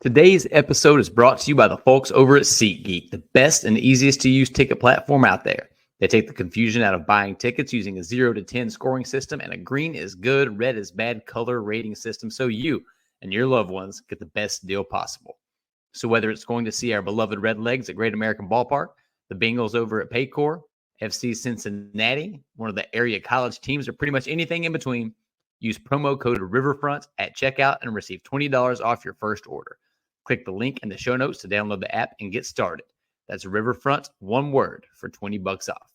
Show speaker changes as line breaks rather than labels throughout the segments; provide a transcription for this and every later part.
Today's episode is brought to you by the folks over at SeatGeek, the best and easiest to use ticket platform out there. They take the confusion out of buying tickets using a 0 to 10 scoring system and a green is good, red is bad color rating system so you and your loved ones get the best deal possible. So whether it's going to see our beloved Redlegs at Great American Ballpark, the Bengals over at Paycor, FC Cincinnati, one of the area college teams, or pretty much anything in between, use promo code Riverfront at checkout and receive $20 off your first order. Click the link in the show notes to download the app and get started. That's Riverfront, one word, for $20 off.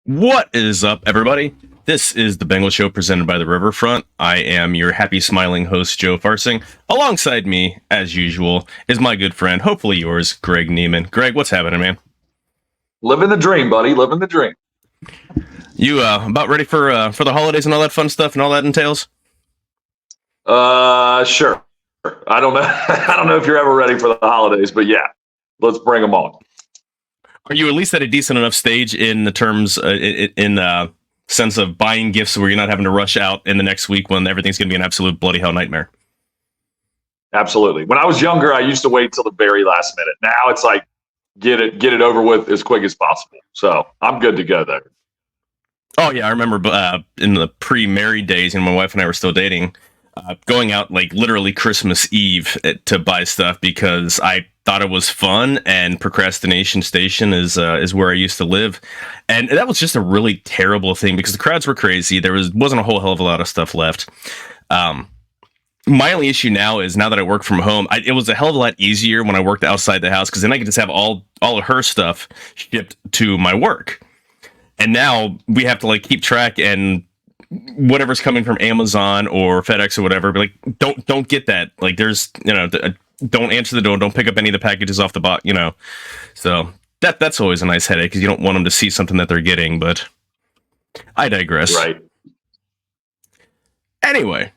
What is up, everybody? This is the Bengals Show presented by the Riverfront. I am your happy, smiling host, Joe Farsing. Alongside me, as usual, is my good friend, hopefully yours, Greg Neiman. Greg, what's happening, man?
Living the dream, buddy. Living the dream.
You about ready for the holidays and all that fun stuff and all that entails?
Sure. I don't know. I don't know if you're ever ready for the holidays, but yeah, let's bring them on.
Are you at least at a decent enough stage in the terms, in sense of buying gifts where you're not having to rush out in the next week when everything's going to be an absolute bloody hell nightmare?
Absolutely. When I was younger, I used to wait till the very last minute. Now it's like, get it over with as quick as possible. So I'm good to go there.
Oh yeah, I remember in the pre-married days, and my wife and I were still dating, going out like literally Christmas Eve to buy stuff because I thought it was fun, and Procrastination Station is where I used to live, and that was just a really terrible thing because the crowds were crazy. There wasn't a whole hell of a lot of stuff left. My only issue now is now that I work from home, it was a hell of a lot easier when I worked outside the house because then I could just have all of her stuff shipped to my work, and now we have to like keep track and whatever's coming from Amazon or FedEx or whatever, but like don't get that. Like there's don't answer the door, don't pick up any of the packages off the box, So that's always a nice headache because you don't want them to see something that they're getting, but I digress.
Right.
Anyway,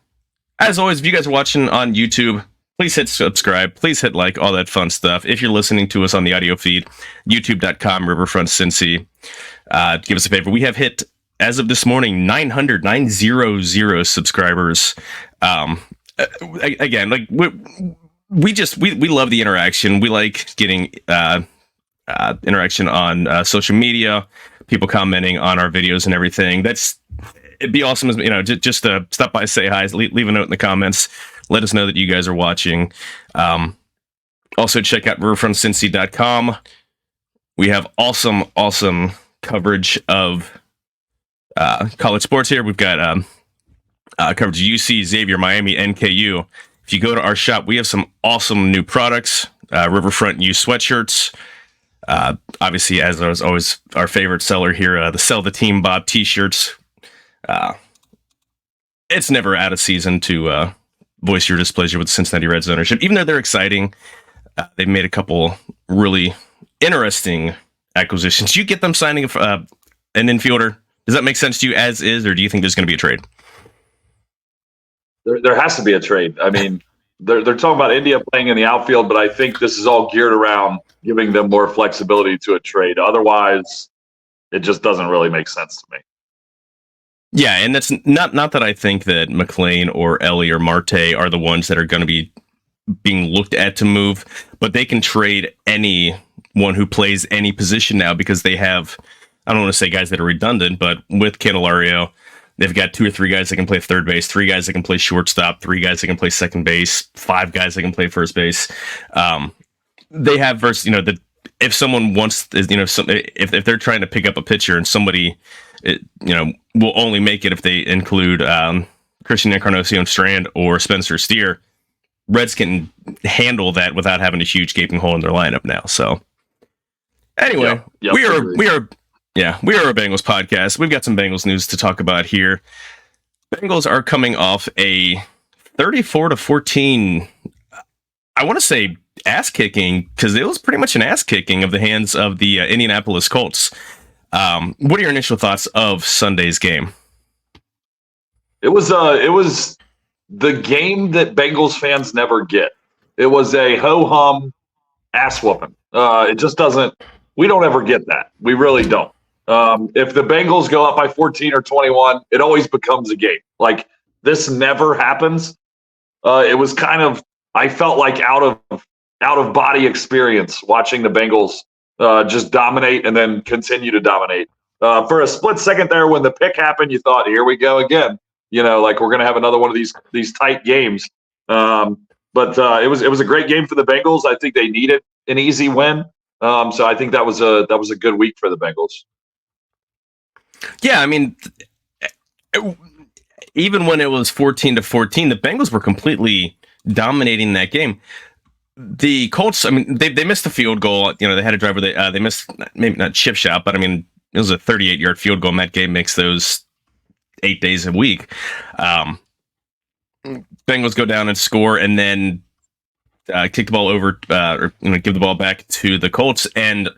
as always, if you guys are watching on YouTube, please hit subscribe, please hit like, all that fun stuff. If you're listening to us on the audio feed, youtube.com, Riverfront Cincy, give us a favor. We have hit, as of this morning, 900 subscribers. Again, like we love the interaction. We like getting interaction on social media, people commenting on our videos and everything. It'd be awesome, just to stop by, say hi, leave a note in the comments, let us know that you guys are watching. Also check out riverfrontcincy.com. We have awesome coverage of college sports here. We've got coverage of UC, Xavier, Miami, NKU. If you go to our shop, we have some awesome new products. Riverfront U sweatshirts. Obviously, as always, our favorite seller here, the Sell the Team Bob t-shirts. It's never out of season to voice your displeasure with the Cincinnati Reds ownership. Even though they're exciting, they've made a couple really interesting acquisitions. Do you get them signing an infielder? Does that make sense to you as is, or do you think there's going to be a trade?
There has to be a trade. I mean, they're talking about India playing in the outfield, but I think this is all geared around giving them more flexibility to a trade. Otherwise, it just doesn't really make sense to me.
Yeah, and that's not that I think that McLean or Ellie or Marte are the ones that are going to be being looked at to move, but they can trade anyone who plays any position now because they have, I don't want to say guys that are redundant, but with Candelario, they've got 2 or 3 guys that can play third base, 3 guys that can play shortstop, 3 guys that can play second base, 5 guys that can play first base. They have if someone wants, if they're trying to pick up a pitcher and somebody, will only make it if they include Christian Encarnacion Strand or Spencer Steer, Reds can handle that without having a huge gaping hole in their lineup now. So anyway, we are a Bengals podcast. We've got some Bengals news to talk about here. Bengals are coming off a 34-14. I want to say ass kicking because it was pretty much an ass kicking of the hands of the Indianapolis Colts. What are your initial thoughts of Sunday's game?
It was the game that Bengals fans never get. It was a ho-hum ass whooping. It just doesn't. We don't ever get that. We really don't. If the Bengals go up by 14 or 21, it always becomes a game. Like, this never happens. It was kind of, I felt like out of body experience watching the Bengals just dominate and then continue to dominate. For a split second there, when the pick happened, you thought, here we go again. Like, we're going to have another one of these tight games. But it was a great game for the Bengals. I think they needed an easy win. So I think that was a good week for the Bengals.
Yeah, I mean, even when it was 14-14, the Bengals were completely dominating that game. The Colts, I mean, they missed the field goal. They had a drive where they missed, maybe not chip shot, but I mean, it was a 38-yard field goal. Matt Gay makes those 8 days a week. Bengals go down and score, and then kick the ball over, or give the ball back to the Colts, and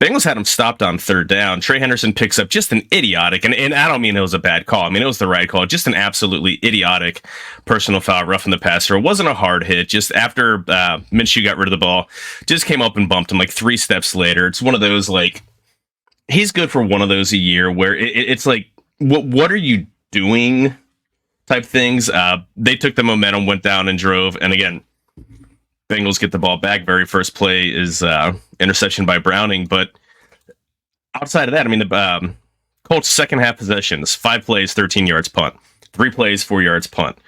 Bengals had him stopped on third down. Trey Henderson picks up just an idiotic, and I don't mean it was a bad call. I mean, it was the right call. Just an absolutely idiotic personal foul, roughing the passer. It wasn't a hard hit. Just after Minshew got rid of the ball, just came up and bumped him like 3 steps later. It's one of those, like, he's good for one of those a year where it's like, what are you doing type things. They took the momentum, went down and drove. And again, Bengals get the ball back. Very first play is interception by Browning. But outside of that, I mean, the Colts' second half possessions, 5 plays, 13 yards punt, 3 plays, 4 yards punt,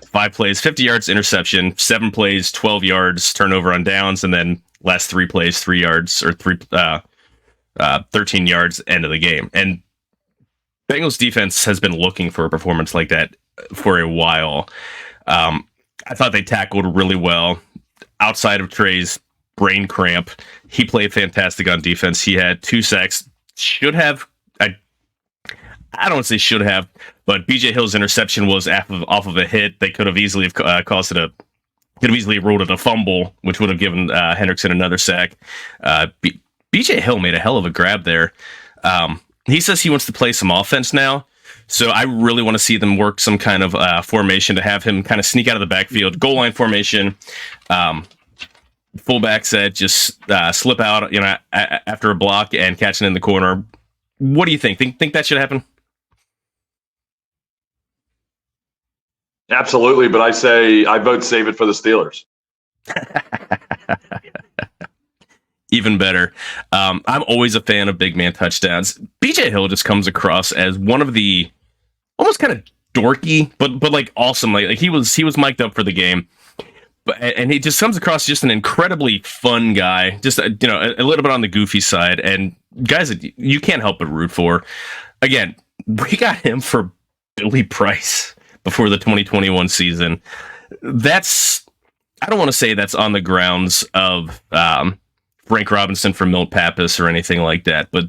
5 plays, 50 yards interception, 7 plays, 12 yards turnover on downs, and then last 3 plays, 3 yards, or 13 yards, end of the game. And Bengals defense has been looking for a performance like that for a while. I thought they tackled really well. Outside of Trey's brain cramp, he played fantastic on defense. He had 2 sacks. Should have, I don't want to say should have, but BJ Hill's interception was off of a hit. They could have easily caused it could have easily ruled it a fumble, which would have given Hendrickson another sack. BJ Hill made a hell of a grab there. He says he wants to play some offense now. So I really want to see them work some kind of formation to have him kind of sneak out of the backfield, goal line formation. Fullback said just slip out, after a block and catching in the corner. What do you think? Think that should happen?
Absolutely, but I vote save it for the Steelers.
Even better. I'm always a fan of big man touchdowns. BJ Hill just comes across as one of the almost kind of dorky, but like awesome. Like he was mic'd up for the game, and he just comes across just an incredibly fun guy. Just a little bit on the goofy side, and guys that you can't help but root for. Again, we got him for Billy Price before the 2021 season. I don't want to say that's on the grounds of Frank Robinson for Milt Pappas or anything like that, but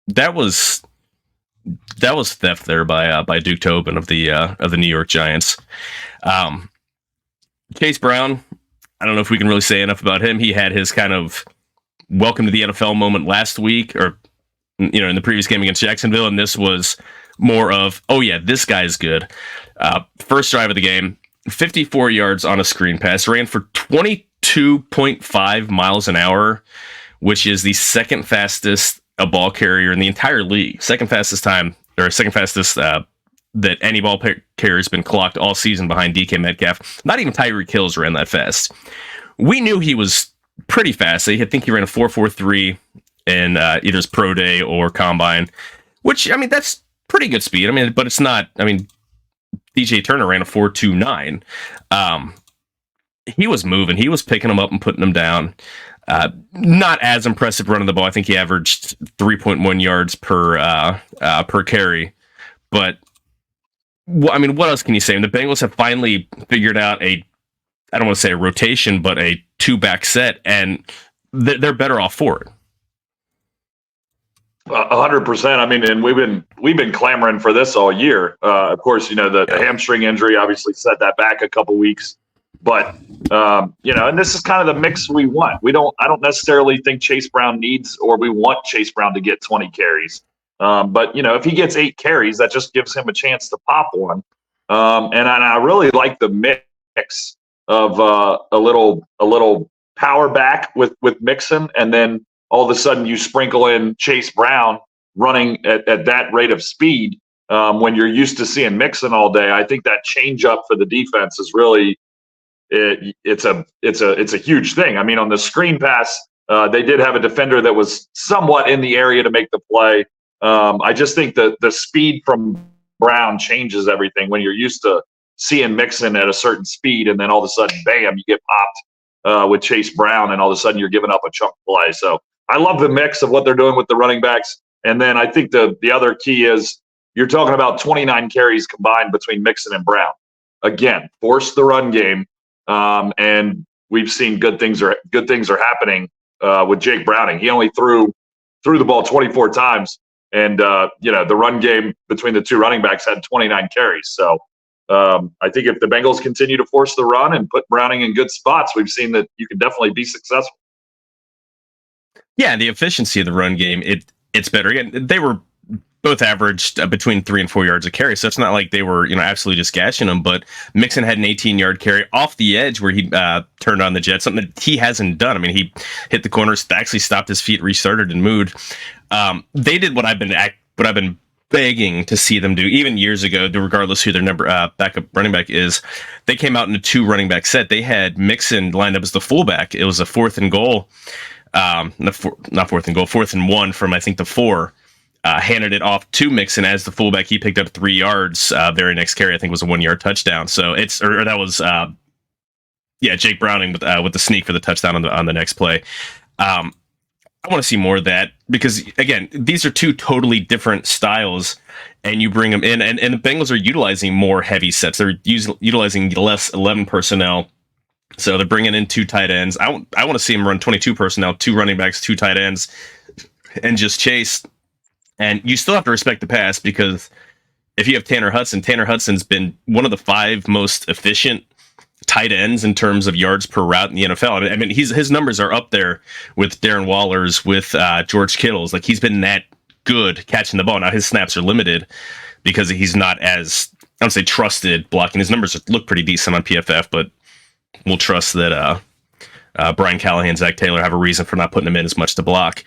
that was theft there by Duke Tobin of the New York Giants. Chase Brown, I don't know if we can really say enough about him. He had his kind of welcome to the NFL moment last week, or in the previous game against Jacksonville, and this was more of, oh yeah, this guy's good. First drive of the game, 54 yards on a screen pass, ran for 22.5 miles an hour, which is the second fastest a ball carrier in the entire league. Second fastest that any ball carrier has been clocked all season behind DK Metcalf. Not even Tyreek Hill ran that fast. We knew he was pretty fast. I think he ran a 4.43 in either his pro day or combine, which, I mean, that's pretty good speed. I mean, but it's not, I mean, DJ Turner ran a 4.29. He was moving. He was picking them up and putting them down. Not as impressive running the ball. I think he averaged 3.1 yards per carry. But, I mean, what else can you say? The Bengals have finally figured out I don't want to say a rotation, but a 2-back set, and they're better off for it.
100%. I mean, and we've been clamoring for this all year. Of course, the hamstring injury obviously set that back a couple weeks, but and this is kind of the mix we want. I don't necessarily think Chase Brown needs, or we want Chase Brown to get 20 carries. But if he gets 8 carries, that just gives him a chance to pop one. And I really like the mix of a little power back with Mixon, and then all of a sudden you sprinkle in Chase Brown running at that rate of speed. When you're used to seeing Mixon all day, I think that change up for the defense is really it's a huge thing. I mean, on the screen pass, they did have a defender that was somewhat in the area to make the play. I just think that the speed from Brown changes everything when you're used to seeing Mixon at a certain speed, and then all of a sudden, bam, you get popped with Chase Brown, and all of a sudden you're giving up a chunk play. So I love the mix of what they're doing with the running backs. And then I think the other key is you're talking about 29 carries combined between Mixon and Brown. Again, force the run game, and we've seen good things are happening with Jake Browning. He only threw the ball 24 times, and the run game between the two running backs had 29 carries. So I think if the Bengals continue to force the run and put Browning in good spots, we've seen that you can definitely be successful.
Yeah, the efficiency of the run game, it's better. Again, they were both averaged between 3 and 4 yards a carry, so it's not like they were absolutely just gashing them. But Mixon had an 18-yard carry off the edge where he turned on the jet, something that he hasn't done. I mean, he hit the corners, actually stopped his feet, restarted, and moved. They did what I've been begging to see them do, even years ago, regardless who their backup running back is. They came out in a 2 running back set. They had Mixon lined up as the fullback. It was a 4th and goal. Not 4th and goal, 4th and 1 from I think the 4. Handed it off to Mixon as the fullback. He picked up 3 yards. Very next carry, I think, was a 1-yard touchdown. So that was Jake Browning with the sneak for the touchdown on the next play. I want to see more of that because again, these are 2 totally different styles, and you bring them in, and the Bengals are utilizing more heavy sets. They're utilizing less 11 personnel. So they're bringing in 2 tight ends. I want to see them run 22 personnel, 2 running backs, 2 tight ends, and just chase. And you still have to respect the pass because if you have Tanner Hudson's been one of the 5 most efficient tight ends in terms of yards per route in the NFL. I mean, his numbers are up there with Darren Waller's, with George Kittle's. Like, he's been that good catching the ball. Now his snaps are limited because he's not as, I would say, trusted blocking. His numbers look pretty decent on PFF, but we'll trust that Brian Callahan and Zach Taylor have a reason for not putting him in as much to block.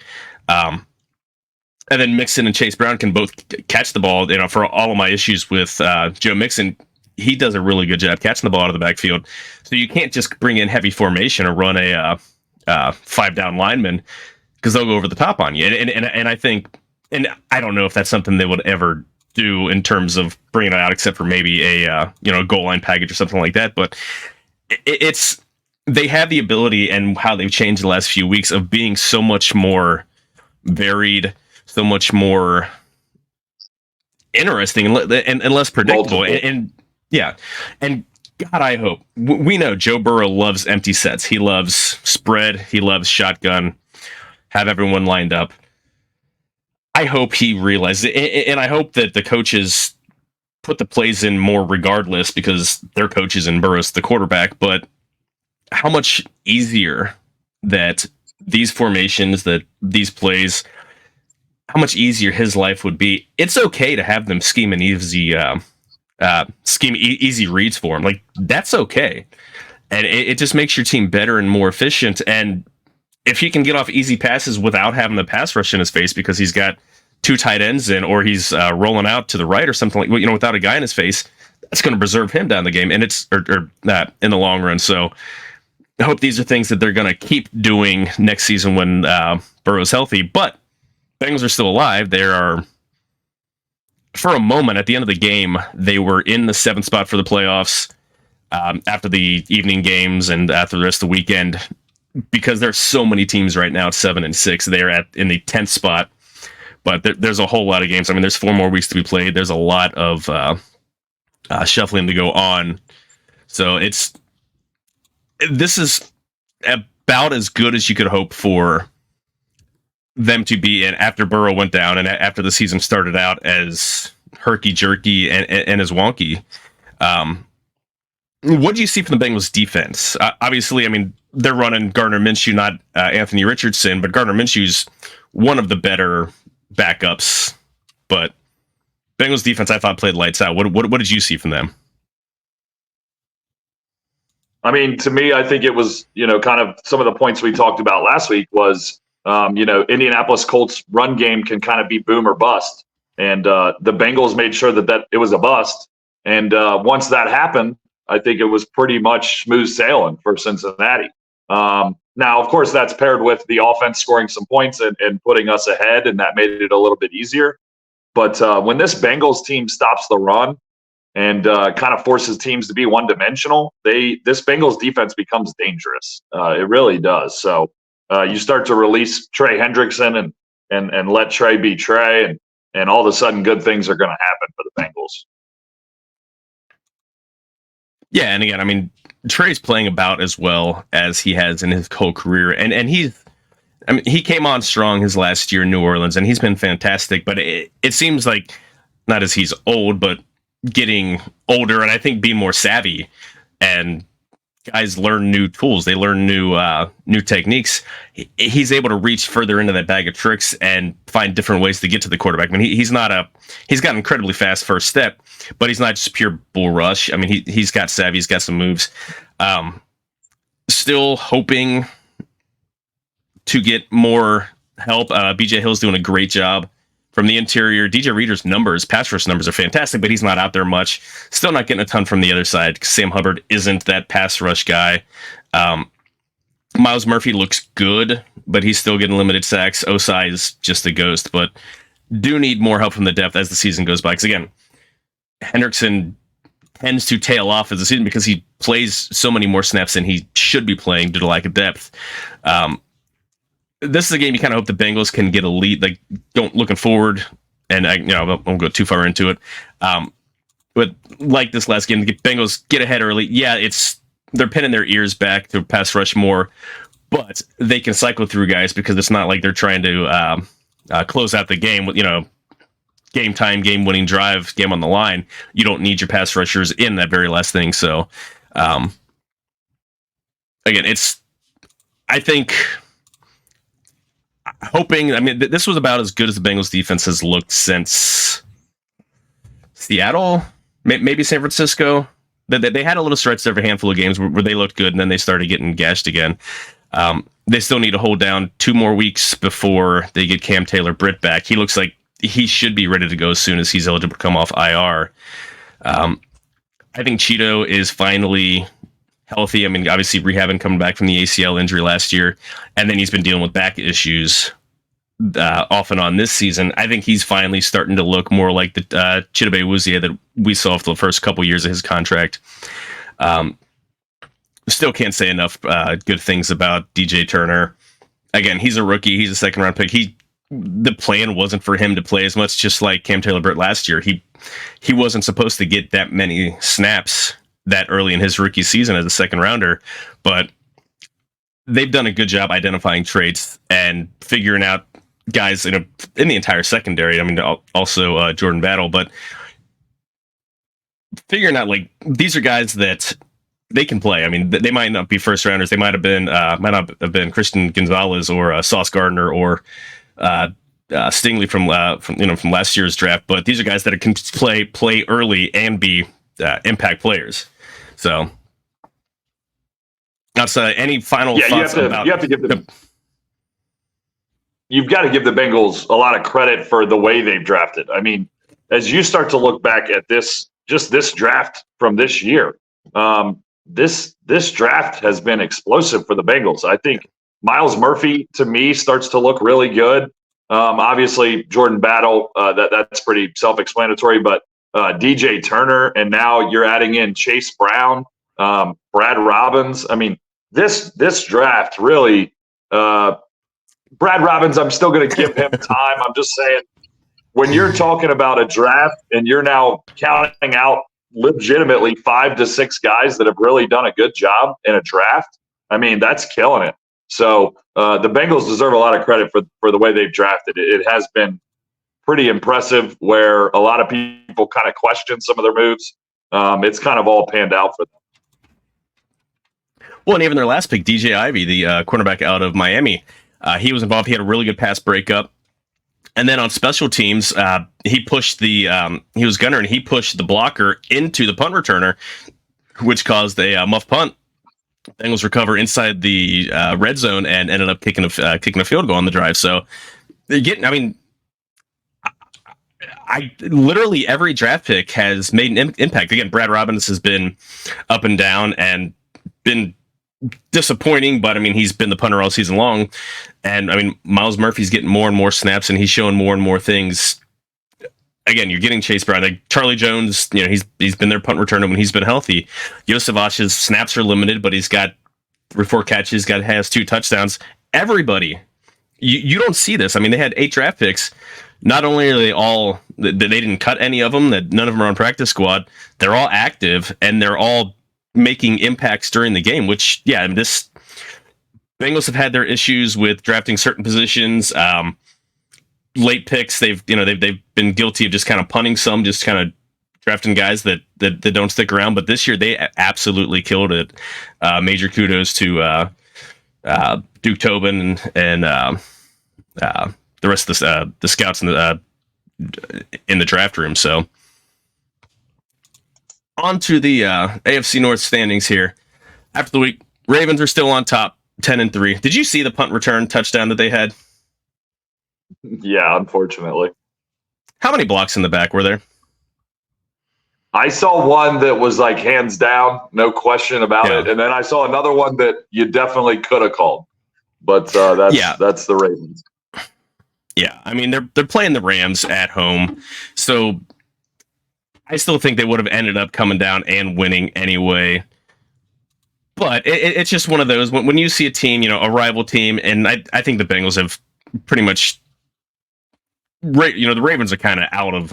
And then Mixon and Chase Brown can both catch the ball. For all of my issues with Joe Mixon, he does a really good job catching the ball out of the backfield. So you can't just bring in heavy formation or run a 5-down lineman because they'll go over the top on you. And I think, and I don't know if that's something they would ever do in terms of bringing it out, except for maybe a goal line package or something like that. But they have the ability, and how they've changed the last few weeks, of being so much more varied, so much more interesting and less predictable. And God, I hope, we know Joe Burrow loves empty sets. He loves spread. He loves shotgun, have everyone lined up. I hope he realizes it, and I hope that the coaches put the plays in more regardless, because their coaches and Burrow's the quarterback. But how much easier that these formations, that these plays, how much easier his life would be. It's okay to have them scheme an easy reads for him. Like, that's okay. And it just makes your team better and more efficient. And if he can get off easy passes without having the pass rush in his face because he's got 2 tight ends in, or he's rolling out to the right or something like, without a guy in his face, that's going to preserve him down the game, and it's or that in the long run. So I hope these are things that they're going to keep doing next season when Burrow's healthy. But Bengals are still alive. There are, for a moment at the end of the game, they were in the 7th spot for the playoffs after the evening games and after the rest of the weekend, because there's so many teams right now at 7 and 6. They're in the 10th spot, but there's a whole lot of games. I mean, there's 4 more weeks to be played. There's a lot of shuffling to go on. So this is about as good as you could hope for them to be in after Burrow went down and after the season started out as herky-jerky and as wonky. What do you see from the Bengals defense? Obviously, I mean, they're running Gardner Minshew, not Anthony Richardson, but Gardner Minshew's one of the better backups. But Bengals defense, I thought, played lights out. What did you see from them?
I mean, to me, I think it was, kind of some of the points we talked about last week was, Indianapolis Colts run game can kind of be boom or bust. And the Bengals made sure that it was a bust. And once that happened, I think it was pretty much smooth sailing for Cincinnati. Now, of course, that's paired with the offense scoring some points and putting us ahead, and that made it a little bit easier. But when this Bengals team stops the run and kind of forces teams to be one-dimensional, this Bengals defense becomes dangerous. It really does. So you start to release Trey Hendrickson and let Trey be Trey, and all of a sudden good things are going to happen for the Bengals.
Yeah, and again, I mean, Trey's playing about as well as he has in his whole career, and he came on strong his last year in New Orleans, and he's been fantastic. But it seems like not as he's old, but getting older, and I think being more savvy, and guys learn new tools, they learn new techniques. He's able to reach further into that bag of tricks and find different ways to get to the quarterback. I mean, he's got an incredibly fast first step, but he's not just pure bull rush. I mean, he's got savvy, he's got some moves. Still hoping to get more help. BJ Hill's doing a great job from the interior. DJ Reader's pass rush numbers are fantastic, but he's not out there much. Still not getting a ton from the other side because Sam Hubbard isn't that pass rush guy. Miles Murphy looks good, but he's still getting limited sacks. Osai is just a ghost, but do need more help from the depth as the season goes by. Because again, Hendrickson tends to tail off as the season because he plays so many more snaps than he should be playing due to lack of depth. This is a game you kind of hope the Bengals can get a lead, like looking forward, and I won't go too far into it. But like this last game, the Bengals get ahead early. Yeah, they're pinning their ears back to pass rush more, but they can cycle through guys because it's not like they're trying to close out the game with game time, game winning drive, game on the line. You don't need your pass rushers in that very last thing. So again, I think. Hoping, I mean, this was about as good as the Bengals defense has looked since Seattle, maybe San Francisco. They had a little stretch there for a handful of games where they looked good, and then they started getting gashed again. They still need to hold down 2 more weeks before they get Cam Taylor-Britt back. He looks like he should be ready to go as soon as he's eligible to come off IR. I think Cheeto is finally healthy. I mean, obviously rehabbing, coming back from the ACL injury last year, and then he's been dealing with back issues off and on this season. I think he's finally starting to look more like the Chidobe Awuzie that we saw for the first couple years of his contract. Still can't say enough good things about DJ Turner. Again, he's a rookie. He's a second-round pick. The plan wasn't for him to play as much, just like Cam Taylor-Britt last year. He wasn't supposed to get that many snaps that early in his rookie season as a second rounder, but they've done a good job identifying traits and figuring out guys in the entire secondary. I mean, also Jordan Battle, but figuring out like these are guys that they can play. I mean, they might not be first rounders. They might not have been Christian Gonzalez or Sauce Gardner or Stingley from last year's draft, but these are guys that can play early and be impact players. So that's any final thoughts about.
You've got to give the Bengals a lot of credit for the way they've drafted. I mean, as you start to look back at this draft from this year, this draft has been explosive for the Bengals. I think Miles Murphy, to me, starts to look really good. Obviously, Jordan Battle, that's pretty self-explanatory, but DJ Turner, and now you're adding in Chase Brown, Brad Robbins. I mean, this draft really, Brad Robbins, I'm still going to give him time. I'm just saying, when you're talking about a draft and you're now counting out legitimately 5 to 6 guys that have really done a good job in a draft, I mean, that's killing it. So the Bengals deserve a lot of credit for the way they've drafted. It has been pretty impressive where a lot of people kind of question some of their moves. It's kind of all panned out for them.
Well, and even their last pick, DJ Ivey, the cornerback out of Miami, he was involved. He had a really good pass breakup. And then on special teams, he pushed he was gunner, and he pushed the blocker into the punt returner, which caused a muff punt. Bengals recover inside the red zone and ended up kicking a field goal on the drive. So, I literally every draft pick has made an impact. Again, Brad Robbins has been up and down and been disappointing, but I mean, he's been the punter all season long. And I mean, Miles Murphy's getting more and more snaps, and he's showing more and more things. Again, you're getting Chase Brown. Like Charlie Jones, he's been their punt returner when he's been healthy. Yosevach's snaps are limited, but he's got 3-4 catches, has 2 touchdowns. Everybody, you don't see this. I mean, they had 8 draft picks. Not only are they all, they didn't cut any of them, that none of them are on practice squad, they're all active, and they're all making impacts during the game, which, this Bengals have had their issues with drafting certain positions. Late picks, they've been guilty of just kind of punting some, just kind of drafting guys that don't stick around. But this year, they absolutely killed it. Major kudos to Duke Tobin and the rest of the scouts in the draft room. So on to the AFC North standings here. After the week, Ravens are still on top, 10-3. Did you see the punt return touchdown that they had?
Yeah, unfortunately.
How many blocks in the back were there?
I saw one that was like hands down, no question about it. And then I saw another one that you definitely could have called. But that's the Ravens.
Yeah, I mean, they're playing the Rams at home. So I still think they would have ended up coming down and winning anyway. But it's just one of those, when you see a team, a rival team, and I think the Bengals have pretty much, the Ravens are kind of out of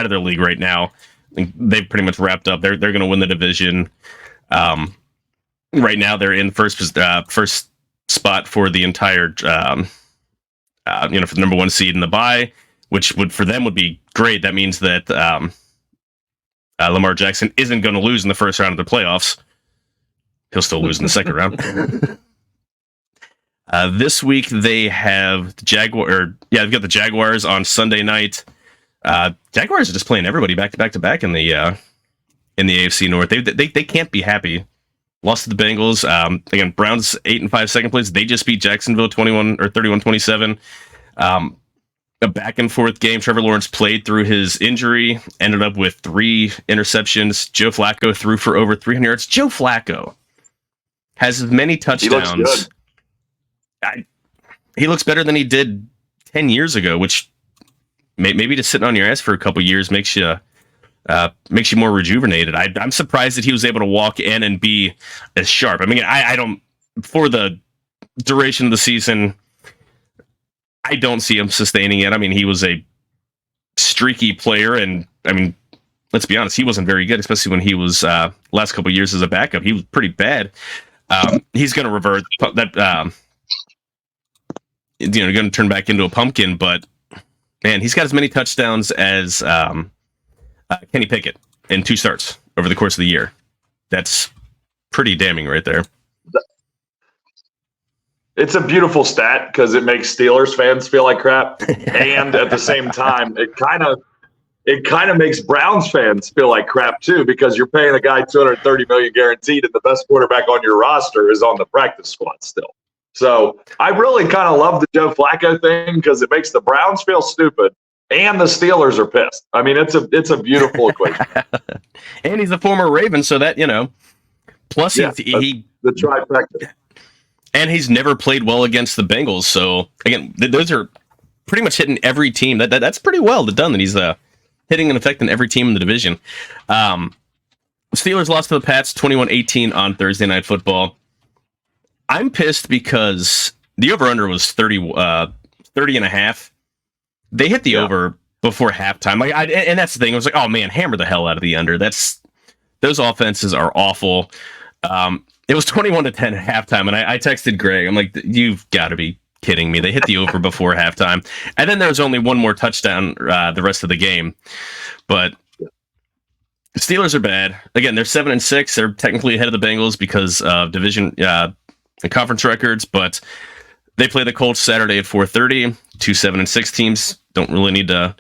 their league right now. I think they've pretty much wrapped up. They're going to win the division. Right now, they're in first spot for the entire, for the number 1 seed in the bye, which for them would be great. That means that Lamar Jackson isn't going to lose in the first round of the playoffs. He'll still lose in the second round. This week they have they've got the Jaguars on Sunday night. Jaguars are just playing everybody back to back in the AFC North. They can't be happy. Lost to the Bengals. Again, Browns 8-5 second place. They just beat Jacksonville 31-27. A back and forth game. Trevor Lawrence played through his injury, ended up with 3 interceptions. Joe Flacco threw for over 300 yards. Joe Flacco has as many touchdowns.
He looks good.
He looks better than he did 10 years ago, which maybe just sitting on your ass for a couple years makes you more rejuvenated. I'm surprised that he was able to walk in and be as sharp. I mean, I don't, for the duration of the season, I don't see him sustaining it. I mean, he was a streaky player, and I mean, let's be honest, he wasn't very good, especially when he was last couple of years as a backup. He was pretty bad. He's going to revert that. Going to turn back into a pumpkin, but man, he's got as many touchdowns as Kenny Pickett in 2 starts over the course of the year. That's pretty damning right there.
It's a beautiful stat because it makes Steelers fans feel like crap, and at the same time, it kind of makes Browns fans feel like crap too, because you're paying a guy $230 million guaranteed, and the best quarterback on your roster is on the practice squad still. So I really kind of love the Joe Flacco thing because it makes the Browns feel stupid, and the Steelers are pissed. I mean, it's a beautiful equation.
And he's a former Raven, so that plus he
the trifecta.
And he's never played well against the Bengals. So again, those are pretty much hitting every team. That's pretty well done. That he's hitting and affecting every team in the division. Steelers lost to the Pats 21-18 on Thursday Night Football. I'm pissed because the over/under was 30 and a half. They hit the over before halftime. And that's the thing. I was like, oh man, hammer the hell out of the under. Those offenses are awful. It was 21-10 at halftime, and I texted Greg. I'm like, you've got to be kidding me. They hit the over before halftime. And then there was only one more touchdown the rest of the game. But the Steelers are bad. Again, they're 7-6. They're technically ahead of the Bengals because of division and conference records, but they play the Colts Saturday at 4:30. 2 7-6 teams. Don't really need to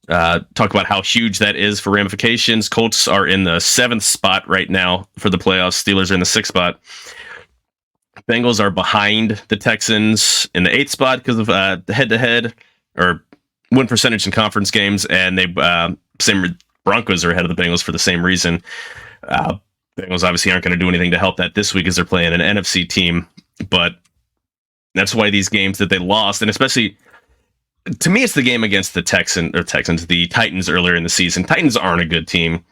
talk about how huge that is for ramifications. Colts are in the 7th spot right now for the playoffs. Steelers are in the 6th spot. Bengals are behind the Texans in the 8th spot because of head-to-head or win percentage in conference games, and they Broncos are ahead of the Bengals for the same reason. Bengals obviously aren't going to do anything to help that this week as they're playing an NFC team, but that's why these games that they lost, and especially to me, it's the game against the the Titans earlier in the season. Titans aren't a good team.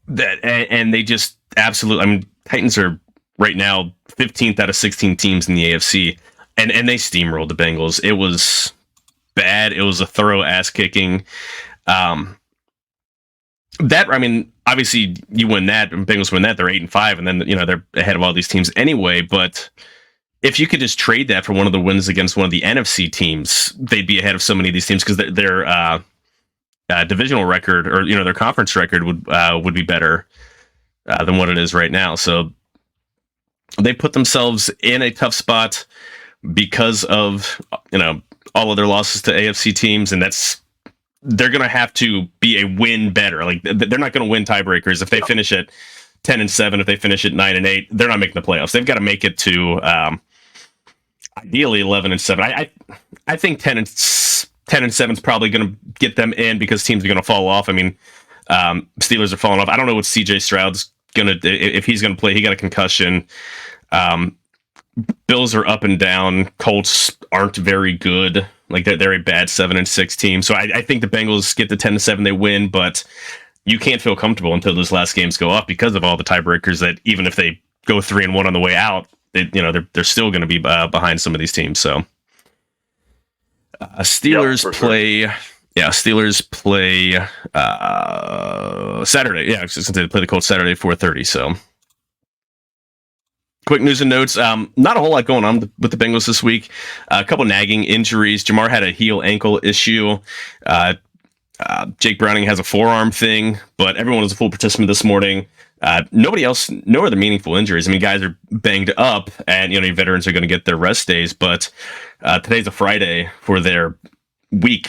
And they just absolutely, I mean, Titans are right now 15th out of 16 teams in the AFC, and they steamrolled the Bengals. It was bad. It was a thorough ass kicking. Obviously you win that, and Bengals win that, they're 8-5, and then they're ahead of all these teams anyway. But if you could just trade that for one of the wins against one of the NFC teams, they'd be ahead of so many of these teams because their divisional record or their conference record would be better than what it is right now. So they put themselves in a tough spot because of all of their losses to AFC teams, and they're going to have to be a win better. Like they're not going to win tiebreakers if they finish at 10-7. If they finish at 9-8, they're not making the playoffs. They've got to make it to ideally 11-7. I think 10-7 is probably going to get them in because teams are going to fall off. I mean, Steelers are falling off. I don't know what CJ Stroud's going to, if he's going to play. He got a concussion. Bills are up and down. Colts aren't very good. Like they're a bad 7-6 team. So I think the Bengals get the 10-7. They win, but you can't feel comfortable until those last games go up because of all the tiebreakers. That even if they go 3-1 on the way out, they're still going to be behind some of these teams. So Steelers play. Sure. Yeah, Steelers play Saturday. Yeah, I was just going to say they play the Colts Saturday 4:30. So quick news and notes. Not a whole lot going on with the Bengals this week. A couple nagging injuries. Jamar had a heel ankle issue. Jake Browning has a forearm thing, but everyone was a full participant this morning. Nobody else, no other meaningful injuries. I mean, guys are banged up, and veterans are going to get their rest days. But today's a Friday for their week,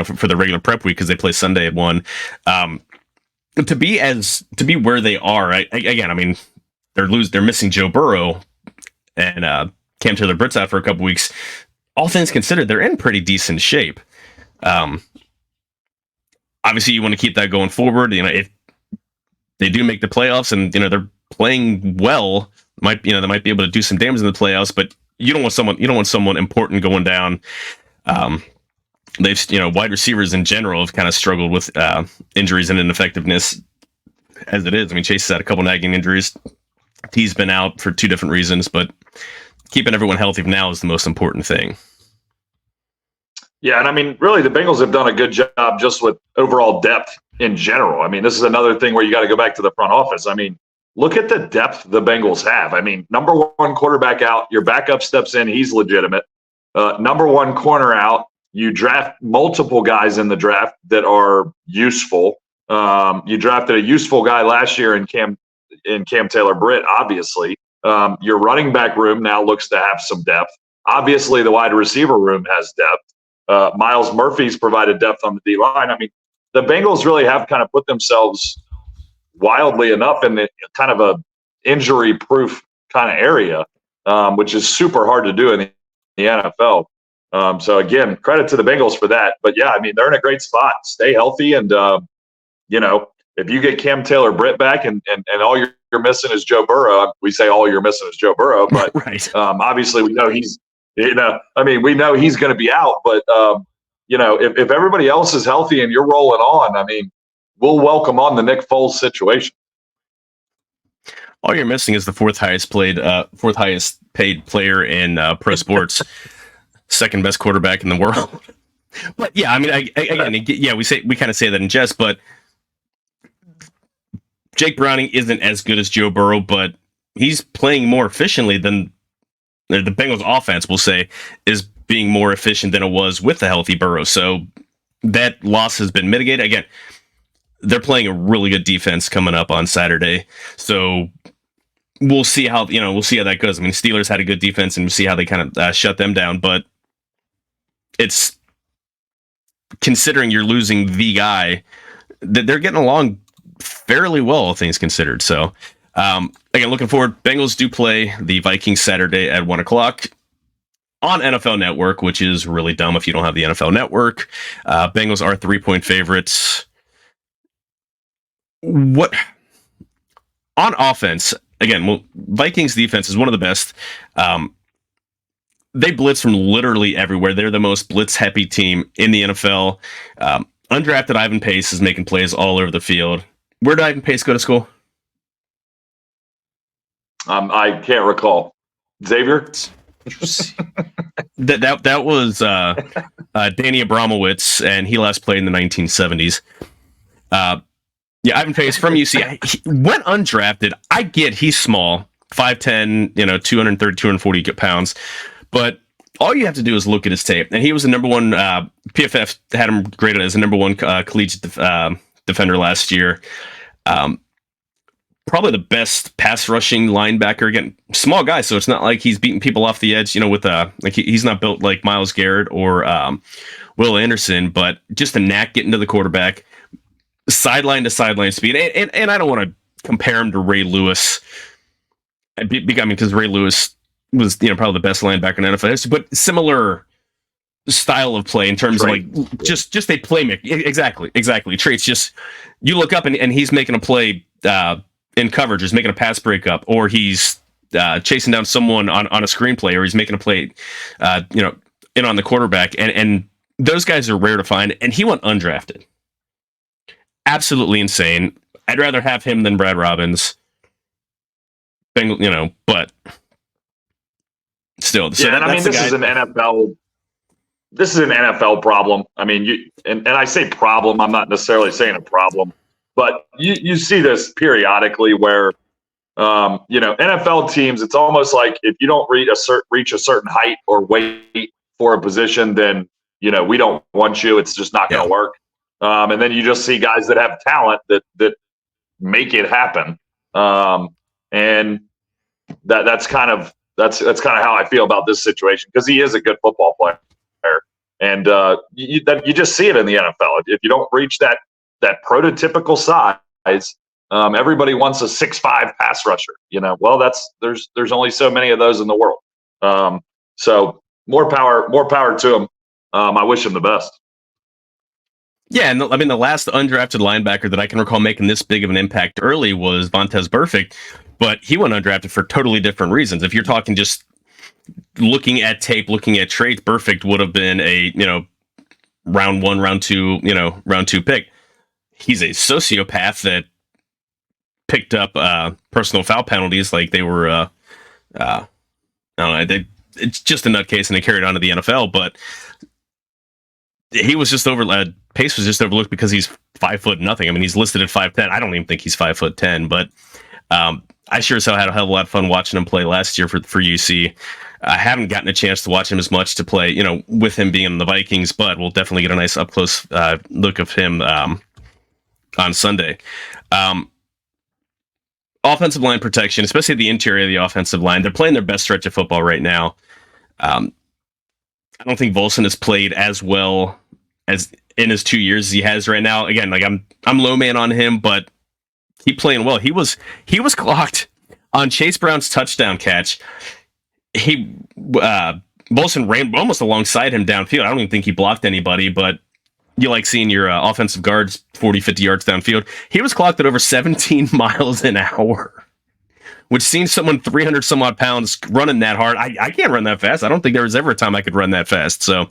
for the regular prep week because they play Sunday at 1. To be where they are, again, I mean, they're missing Joe Burrow and Cam Taylor-Britt's out for a couple weeks. All things considered, they're in pretty decent shape. Obviously, you want to keep that going forward. If they do make the playoffs and they're playing well, they might be able to do some damage in the playoffs. But you don't want someone important going down. They've wide receivers in general have kind of struggled with injuries and ineffectiveness as it is. I mean, Chase has had a couple nagging injuries. He's been out for 2 different reasons, but keeping everyone healthy now is the most important thing.
Yeah, and I mean, really, the Bengals have done a good job just with overall depth in general. I mean, this is another thing where you got to go back to the front office. I mean, look at the depth the Bengals have. I mean, number 1 quarterback out, your backup steps in, he's legitimate. Number 1 corner out, you draft multiple guys in the draft that are useful. You drafted a useful guy last year in Cam Taylor-Britt, obviously. Your running back room now looks to have some depth. Obviously, the wide receiver room has depth. Miles Murphy's provided depth on the D-line. I mean, the Bengals really have kind of put themselves wildly enough in kind of a injury-proof kind of area, which is super hard to do in the NFL. So, again, credit to the Bengals for that. But, yeah, I mean, they're in a great spot. Stay healthy. And, if you get Cam Taylor-Britt back and all you're missing is Joe Burrow, we say all you're missing is Joe Burrow. But
right.
Obviously we know he's we know he's going to be out. But, if everybody else is healthy and you're rolling on, I mean, we'll welcome on the Nick Foles situation.
All you're missing is the fourth highest paid player in pro sports, second best quarterback in the world. But yeah, I mean, we kind of say that in jest, but Jake Browning isn't as good as Joe Burrow, but he's playing more efficiently than the Bengals offense, we'll say, is being more efficient than it was with the healthy Burrow. So that loss has been mitigated. Again, they're playing a really good defense coming up on Saturday. So we'll see how that goes. I mean, Steelers had a good defense, and we'll see how they kind of shut them down. But it's, considering you're losing the guy, that they're getting along fairly well, all things considered. So again, looking forward. Bengals do play the Vikings Saturday at 1:00 on NFL Network, which is really dumb if you don't have the NFL Network. Bengals are 3-point favorites. What on offense? Again, well, Vikings defense is one of the best. They blitz from literally everywhere. They're the most blitz-heavy team in the NFL. Undrafted Ivan Pace is making plays all over the field. Where did Ivan Pace go to school?
I can't recall. Xavier?
that was Danny Abramowitz, and he last played in the 1970s. Yeah, Ivan Pace from UC. He went undrafted. I get he's small, 5'10", 230, 240 pounds. But all you have to do is look at his tape. And he was the number one, PFF had him graded as the number one collegiate defender last year. Probably the best pass rushing linebacker. Again, small guy, so it's not like he's beating people off the edge, with he's not built like Myles Garrett or Will Anderson, but just a knack getting to the quarterback, sideline to sideline speed. And I don't want to compare him to Ray Lewis. Because Ray Lewis was probably the best linebacker in NFL history, but similar style of play in terms of just a playmaker. Exactly. Traits. Just you look up and he's making a play in coverage, or he's making a pass breakup, or he's chasing down someone on a screenplay, or he's making a play, in on the quarterback. And those guys are rare to find. And he went undrafted. Absolutely insane. I'd rather have him than Brad Robbins. But still. So
this is an NFL. This is an NFL problem. I mean, and I say problem. I'm not necessarily saying a problem, but you see this periodically where, NFL teams. It's almost like if you don't reach a certain height or weight for a position, then we don't want you. It's just not going to work. And then you just see guys that have talent that make it happen. And that's kind of how I feel about this situation, because he is a good football player, and you just see it in the NFL. If you don't reach that prototypical size, everybody wants a 6'5" pass rusher. Well, there's only so many of those in the world. So more power to him. I wish him the best.
Yeah, and the last undrafted linebacker that I can recall making this big of an impact early was Vontaze Burfict, but he went undrafted for totally different reasons. If you're talking just looking at tape, looking at traits, Burfict would have been a round 1, round 2, round 2 pick. He's a sociopath that picked up personal foul penalties like they were I don't know, it's just a nutcase, and they carried on to the NFL. But he was just Pace was just overlooked because he's 5'0". I mean, he's listed at 5'10". I don't even think he's 5'10", but I sure as hell had a hell of a lot of fun watching him play last year for UC. I haven't gotten a chance to watch him as much to play, with him being in the Vikings, but we'll definitely get a nice up close look of him on Sunday. Offensive line protection, especially the interior of the offensive line, they're playing their best stretch of football right now. I don't think Volson has played as well as in his 2 years as he has right now. Again, I'm low man on him, but he playing well. He was clocked on Chase Brown's touchdown catch. Volson ran almost alongside him downfield. I don't even think he blocked anybody, but you like seeing your offensive guards 40, 50 yards downfield. He was clocked at over 17 miles an hour, which seems someone 300 some odd pounds running that hard. I can't run that fast. I don't think there was ever a time I could run that fast. So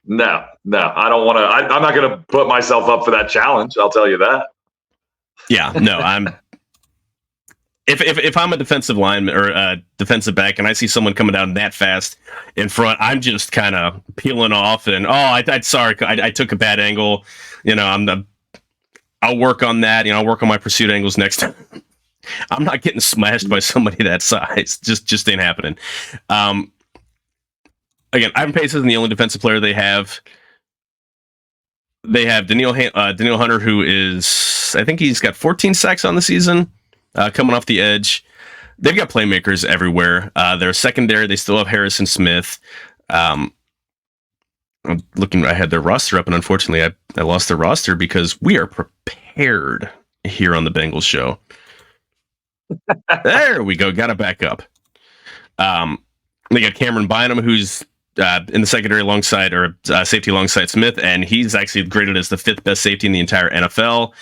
no, I don't want to. I'm not going to put myself up for that challenge. I'll tell you that.
Yeah, no, I'm. If I'm a defensive lineman or a defensive back and I see someone coming down that fast in front, I'm just kind of peeling off and I took a bad angle. I'll work on that. I'll work on my pursuit angles next time. I'm not getting smashed by somebody that size. Just ain't happening. Again, Ivan Pace isn't the only defensive player they have. They have Daniil Hunter, who is, I think he's got 14 sacks on the season, coming off the edge. They've got playmakers everywhere. Their secondary, they still have Harrison Smith. I'm looking, I had their roster up, and unfortunately, I lost their roster because we are prepared here on the Bengals show. There we go. Got it back up. They got Cameron Bynum, who's in the secondary alongside, or safety alongside Smith, and he's actually graded as the 5th best safety in the entire NFL.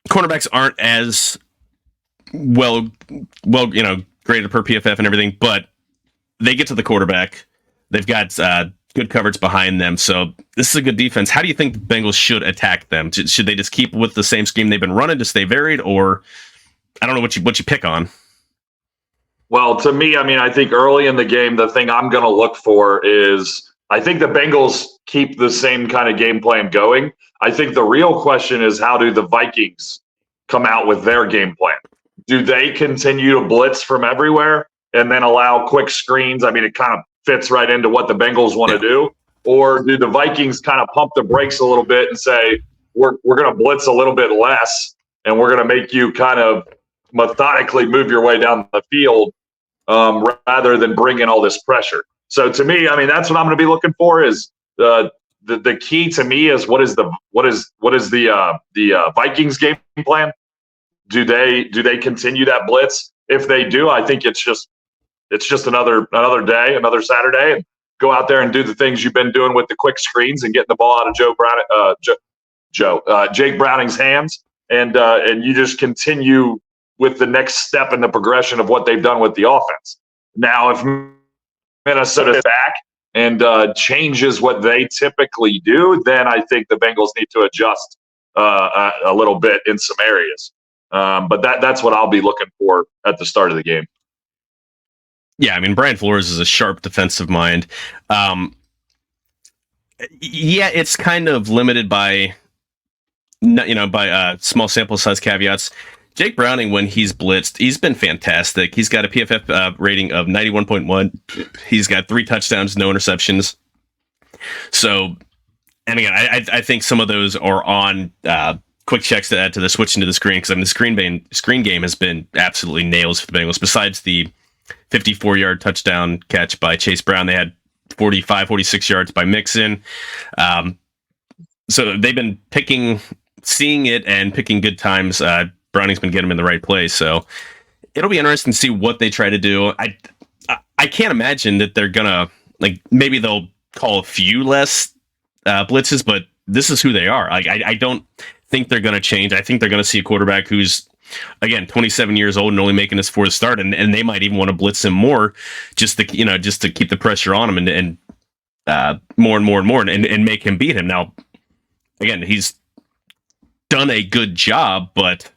Cornerbacks aren't as well, graded per PFF and everything, but they get to the quarterback. They've got good coverage behind them, so this is a good defense. How do you think the Bengals should attack them? Should they just keep with the same scheme they've been running to stay varied, or I don't know what you pick on?
Well, to me, I mean, I think early in the game, the thing I'm going to look for is I think the Bengals keep the same kind of game plan going. I think the real question is, how do the Vikings come out with their game plan? Do they continue to blitz from everywhere and then allow quick screens? I mean, it kind of fits right into what the Bengals want to do. Or do the Vikings kind of pump the brakes a little bit and say, we're going to blitz a little bit less, and we're going to make you kind of methodically move your way down the field rather than bring in all this pressure. So to me, I mean, that's what I'm going to be looking for. Is the key to me is what is the Vikings game plan? Do they continue that blitz? If they do, I think it's just another day, another Saturday, and go out there and do the things you've been doing with the quick screens and getting the ball out of Jake Browning's hands, and you just continue with the next step in the progression of what they've done with the offense. Now, if Minnesota's back and changes what they typically do, then I think the Bengals need to adjust a little bit in some areas. But that's what I'll be looking for at the start of the game.
Yeah, I mean, Brian Flores is a sharp defensive mind. Yeah, it's kind of limited by small sample size caveats. Jake Browning, when he's blitzed, he's been fantastic. He's got a PFF rating of 91.1. He's got 3 touchdowns, no interceptions. So, and again, I think some of those are on quick checks to add to the switch into the screen, because I mean, the screen game has been absolutely nails for the Bengals. Besides the 54-yard touchdown catch by Chase Brown, they had 45, 46 yards by Mixon. So they've been seeing it and picking good times. Browning's been getting him in the right place, so it'll be interesting to see what they try to do. I can't imagine that they're gonna, like, maybe they'll call a few less blitzes, but this is who they are. Like, I don't think they're gonna change. I think they're gonna see a quarterback who's, again, 27 years old and only making his 4th start, and they might even want to blitz him more just to keep the pressure on him and more and more and more and make him beat him. Now, again, he's done a good job, but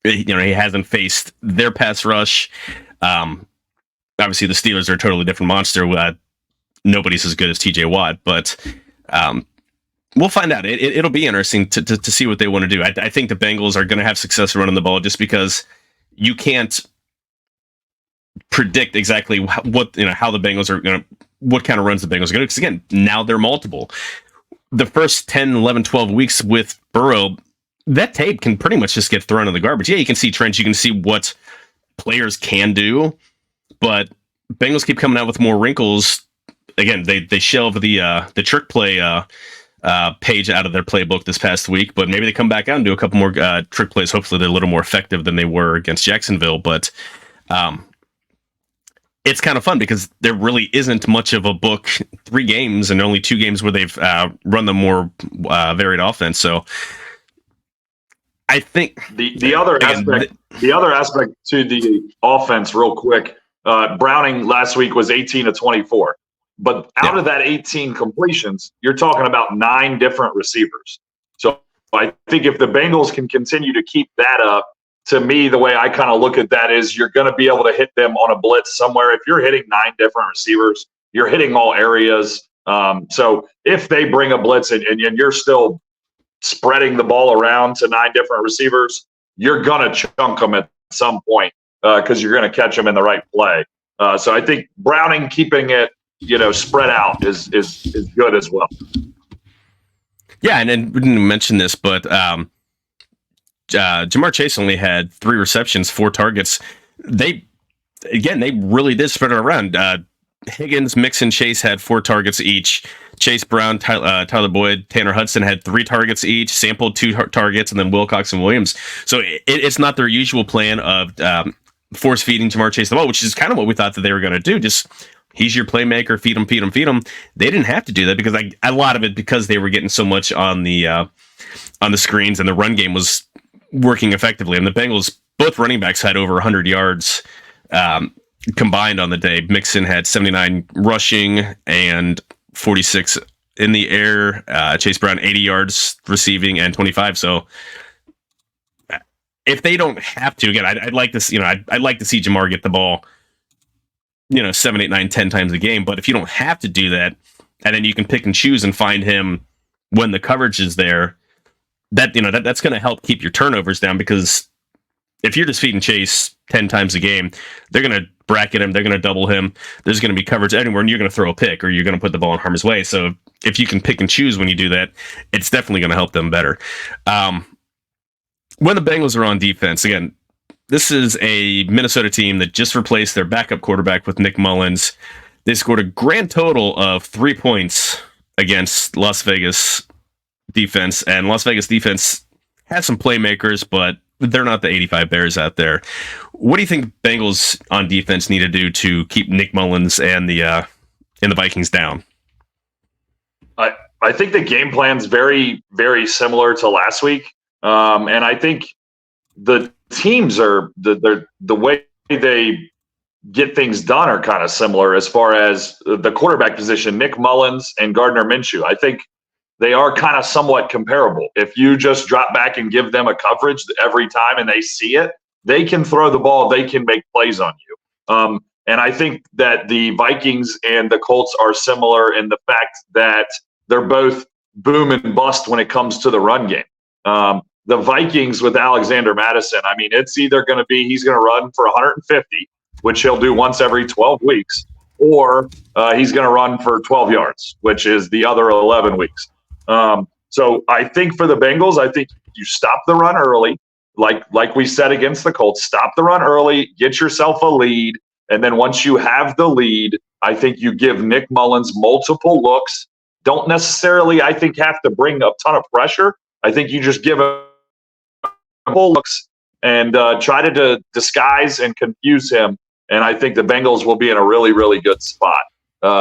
he hasn't faced their pass rush. Obviously, the Steelers are a totally different monster. Nobody's as good as TJ Watt, but we'll find out. It'll be interesting to see what they want to do. I think the Bengals are going to have success running the ball, just because you can't predict exactly how the Bengals are going to, what kind of runs the Bengals are going to do. Because again, now they're multiple. The first 10, 11, 12 weeks with Burrow, that tape can pretty much just get thrown in the garbage. Yeah, you can see trends, you can see what players can do, but Bengals keep coming out with more wrinkles. Again, they shelved the trick play page out of their playbook this past week, but maybe they come back out and do a couple more trick plays. Hopefully they're a little more effective than they were against Jacksonville, but it's kind of fun because there really isn't much of a book. 3 games and only 2 games where they've run the more varied offense. So I think
the other aspect to the offense, real quick, Browning last week was 18 of 24, but out of that 18 completions, you're talking about 9 different receivers. So I think if the Bengals can continue to keep that up, to me, the way I kind of look at that is you're going to be able to hit them on a blitz somewhere. If you're hitting 9 different receivers, you're hitting all areas. So if they bring a blitz and you're still spreading the ball around to 9 different receivers, you're gonna chunk them at some point because you're gonna catch them in the right play. So I think Browning keeping it spread out is good as well.
Yeah, and we didn't mention this, but Jamar Chase only had 3 receptions, 4 targets. They really did spread it around. Higgins, Mixon, Chase had 4 targets each. Chase Brown, Tyler Boyd, Tanner Hudson had 3 targets each. Sampled 2 targets, and then Wilcox and Williams. So it's not their usual plan of force feeding Jamar Chase the ball, which is kind of what we thought that they were going to do. Just he's your playmaker, feed him, feed him, feed him. They didn't have to do that because a lot of it because they were getting so much on the screens and the run game was working effectively. And the Bengals, both running backs had over 100 yards combined on the day. Mixon had 79 rushing and 46 in the air. Chase Brown 80 yards receiving and 25. So if they don't have to, again, I'd like to, I'd like to see Jamar get the ball, 7, 8, 9, 10 times a game. But if you don't have to do that, and then you can pick and choose and find him when the coverage is there, that's going to help keep your turnovers down, because if you're just feeding Chase 10 times a game, they're going to bracket him, they're going to double him, there's going to be coverage anywhere, and you're going to throw a pick or you're going to put the ball in harm's way. So if you can pick and choose when you do that, it's definitely going to help them better. When the Bengals are on defense, again, this is a Minnesota team that just replaced their backup quarterback with Nick Mullins. They scored a grand total of 3 points against Las Vegas defense, and Las Vegas defense has some playmakers, but they're not the 85 Bears out there. What do you think Bengals on defense need to do to keep Nick Mullins and the Vikings down?
I think the game plan's very, very similar to last week, and I think the teams are the way they get things done are kind of similar as far as the quarterback position. Nick Mullins and Gardner Minshew, I think they are kind of somewhat comparable. If you just drop back and give them a coverage every time and they see it, they can throw the ball, they can make plays on you. And I think that the Vikings and the Colts are similar in the fact that they're both boom and bust when it comes to the run game. The Vikings with Alexander Madison, I mean, it's either going to be he's going to run for 150, which he'll do once every 12 weeks, or he's going to run for 12 yards, which is the other 11 weeks. So I think for the Bengals, I think you stop the run early, like we said against the Colts, stop the run early, get yourself a lead, and then once you have the lead, I think you give Nick Mullins multiple looks. Don't necessarily, I think, have to bring a ton of pressure. I think you just give him multiple looks and try to disguise and confuse him, and I think the Bengals will be in a really, really good spot.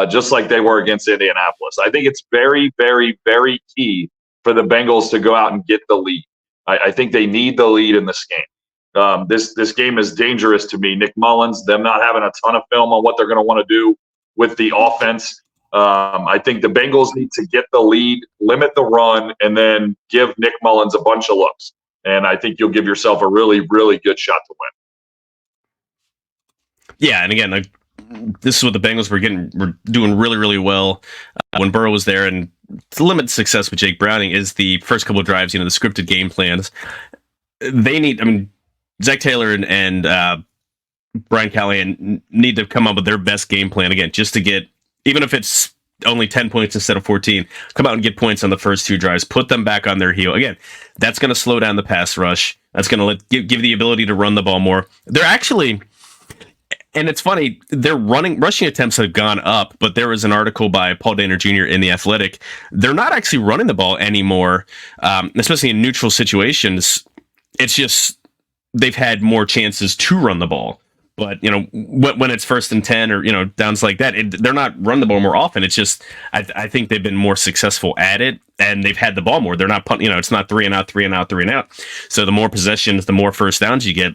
Just like they were against Indianapolis. I think it's very, very, very key for the Bengals to go out and get the lead. I think they need the lead in this game. This game is dangerous to me. Nick Mullins, them not having a ton of film on what they're going to want to do with the offense. I think the Bengals need to get the lead, limit the run, and then give Nick Mullins a bunch of looks. And I think you'll give yourself a really, really good shot to win.
Yeah, and again, this is what the Bengals were doing really, really well when Burrow was there, and to limit success with Jake Browning is the first couple of drives, the scripted game plans. They need, Zach Taylor and Brian Callahan need to come up with their best game plan again, just to get, even if it's only 10 points instead of 14, come out and get points on the first 2 drives, put them back on their heel. Again, that's going to slow down the pass rush. That's going to give the ability to run the ball more. They're actually, and it's funny, their rushing attempts have gone up, but there was an article by Paul Dehner Jr. in The Athletic. They're not actually running the ball anymore, especially in neutral situations. It's just they've had more chances to run the ball. But, when it's 1st and 10 or, downs like that, they're not running the ball more often. It's just, I think they've been more successful at it, and they've had the ball more. They're not, it's not 3 and out, 3 and out, 3 and out. So the more possessions, the more first downs you get,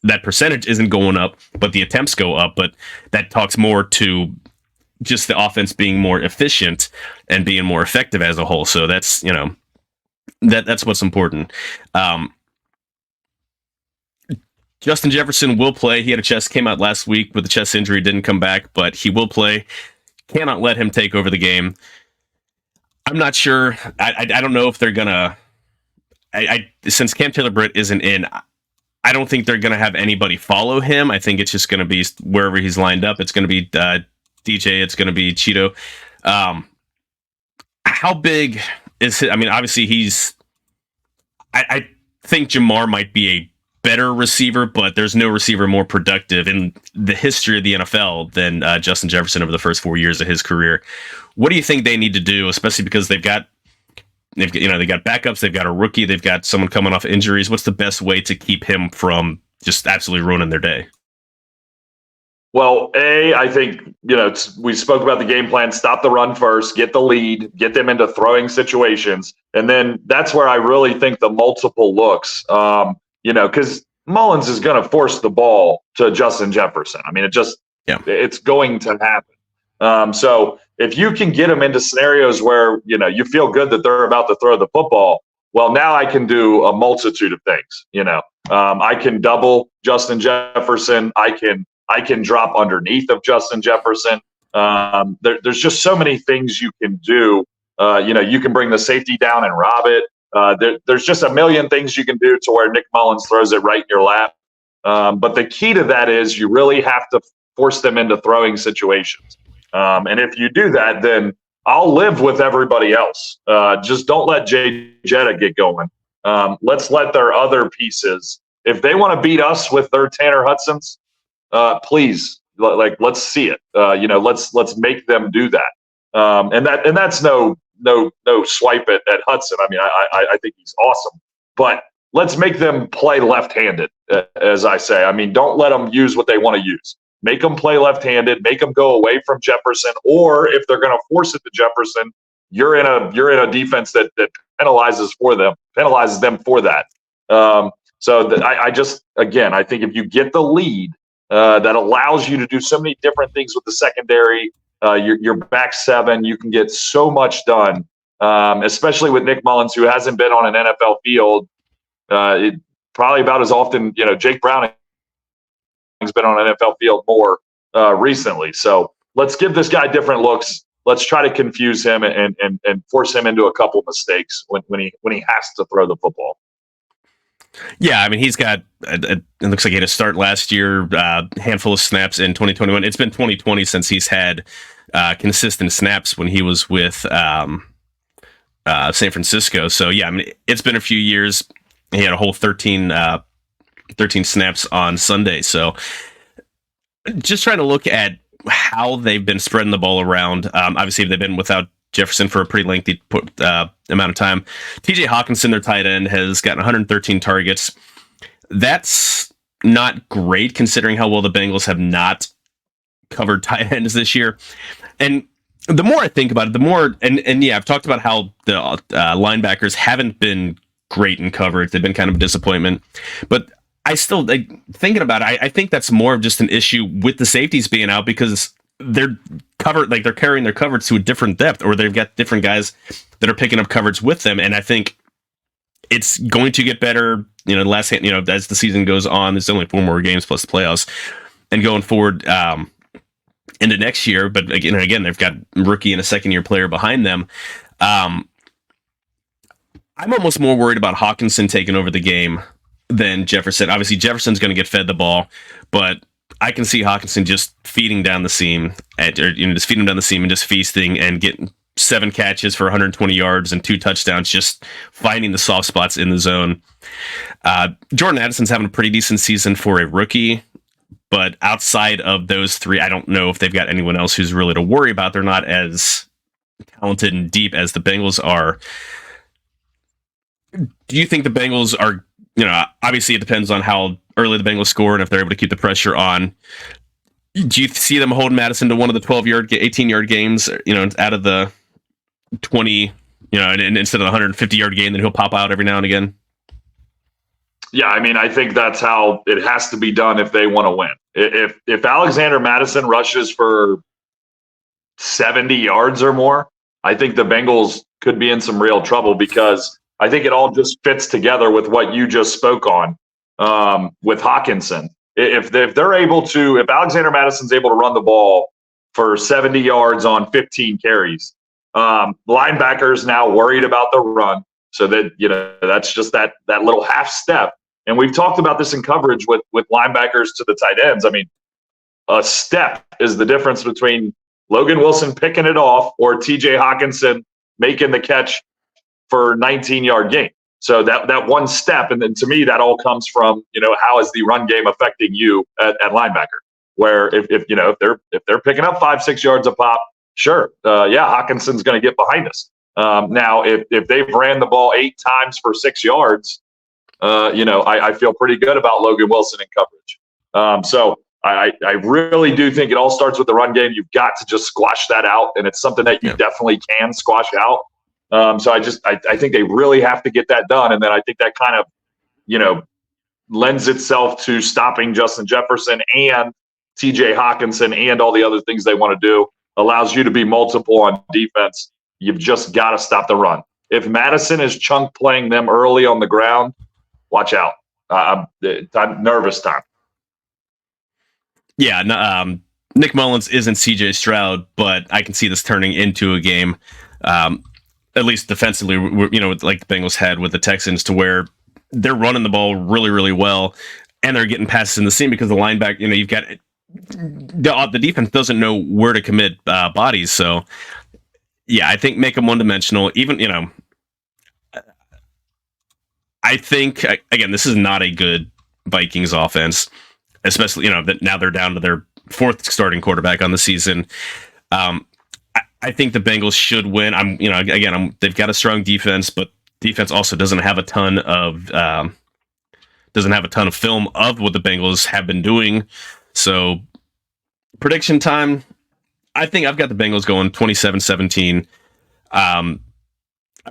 that percentage isn't going up, but the attempts go up. But that talks more to just the offense being more efficient and being more effective as a whole. So that's, that's what's important. Justin Jefferson will play. He had came out last week with a chest injury, didn't come back, but he will play. Cannot let him take over the game. I'm not sure. I don't know if they're going to, I since Cam Taylor-Britt isn't in, I don't think they're going to have anybody follow him. I think it's just going to be wherever he's lined up. It's going to be DJ. It's going to be Cheeto. How big is it? I mean, obviously I think Jamar might be a better receiver, but there's no receiver more productive in the history of the NFL than Justin Jefferson over the first 4 years of his career. What do you think they need to do, especially because they've got backups, they've got a rookie, they've got someone coming off injuries? What's the best way to keep him from just absolutely ruining their day?
Well, I think, we spoke about the game plan, stop the run first, get the lead, get them into throwing situations. And then that's where I really think the multiple looks, because Mullins is going to force the ball to Justin Jefferson. I mean, it's going to happen. So if you can get them into scenarios where, you feel good that they're about to throw the football, well, now I can do a multitude of things. I can double Justin Jefferson. I can drop underneath of Justin Jefferson. There's just so many things you can do. You can bring the safety down and rob it. There's just a million things you can do to where Nick Mullins throws it right in your lap. But the key to that is you really have to force them into throwing situations. And if you do that, then I'll live with everybody else. Just don't let Jay Jetta get going. Let's let their other pieces, if they want to beat us with their Tanner Hudsons, please, let's see it. Let's make them do that. And that's no swipe at Hudson. I mean, I think he's awesome, but let's make them play left-handed, as I say. I mean, don't let them use what they want to use. Make them play left-handed. Make them go away from Jefferson. Or if they're going to force it to Jefferson, you're in a defense that penalizes them for that. I think if you get the lead, that allows you to do so many different things with the secondary. Your back seven, you can get so much done, especially with Nick Mullins, who hasn't been on an NFL field probably about as often. Jake Browning's been on an NFL field more recently. So let's give this guy different looks. Let's try to confuse him and force him into a couple of mistakes when he has to throw the football.
Yeah, I mean, he's got, it looks like he had a start last year, handful of snaps in 2021. It's been 2020 since he's had consistent snaps when he was with San Francisco. So, yeah, I mean, it's been a few years. He had a whole 13 snaps on Sunday. So just trying to look at how they've been spreading the ball around. Obviously, they've been without Jefferson for a pretty lengthy amount of time. TJ Hawkinson, their tight end, has gotten 113 targets. That's not great considering how well the Bengals have not covered tight ends this year. And the more I think about it, the more, and yeah, I've talked about how the linebackers haven't been great in coverage. They've been kind of a disappointment. But I still, thinking about it, I think that's more of just an issue with the safeties being out because they're covered, they're carrying their coverage to a different depth, or they've got different guys that are picking up coverage with them. And I think it's going to get better, as the season goes on. There's only 4 more games plus the playoffs, and going forward into next year. But again, they've got rookie and a second-year player behind them. I'm almost more worried about Hawkinson taking over the game than Jefferson. Obviously, Jefferson's going to get fed the ball, but I can see Hawkinson just feeding down the seam, just feeding down the seam and just feasting and getting 7 catches for 120 yards and 2 touchdowns, just finding the soft spots in the zone. Jordan Addison's having a pretty decent season for a rookie, but outside of those 3, I don't know if they've got anyone else who's really to worry about. They're not as talented and deep as the Bengals are. Do you think the Bengals are, obviously it depends on how early the Bengals score and if they're able to keep the pressure on. Do you see them holding Madison to one of the 18-yard games, out of the 20, and instead of the 150-yard game that he'll pop out every now and again?
Yeah, I mean, I think that's how it has to be done if they want to win. If Alexander Madison rushes for 70 yards or more, I think the Bengals could be in some real trouble because I think it all just fits together with what you just spoke on with Hawkinson. If Alexander Madison's able to run the ball for 70 yards on 15 carries, linebackers now worried about the run. So that, that's just that little half step. And we've talked about this in coverage with linebackers to the tight ends. I mean, a step is the difference between Logan Wilson picking it off or TJ Hawkinson making the catch for 19-yard gain. So that one step, and then to me, that all comes from, how is the run game affecting you at linebacker? Where if they're picking up 5-6 yards a pop, sure, Hawkinson's going to get behind us. Now, if they've ran the ball 8 times for 6 yards, I feel pretty good about Logan Wilson in coverage. So I really do think it all starts with the run game. You've got to just squash that out, and it's something that you definitely can squash out. So I think they really have to get that done, and then I think that kind of, lends itself to stopping Justin Jefferson and TJ Hawkinson and all the other things they want to do. Allows you to be multiple on defense. You've just got to stop the run. If Madison is chunk playing them early on the ground, watch out. I'm nervous time.
Yeah, Nick Mullins isn't CJ Stroud, but I can see this turning into a game, at least defensively, like the Bengals had with the Texans, to where they're running the ball really, really well, and they're getting passes in the seam because the linebacker, you've got the defense doesn't know where to commit bodies. So, yeah, I think make them one-dimensional. Even, I think, again, this is not a good Vikings offense, especially, that now they're down to their 4th starting quarterback on the season. I think the Bengals should win. They've got a strong defense, but defense also doesn't have a ton of film of what the Bengals have been doing. So prediction time, I think I've got the Bengals going 27-17. I've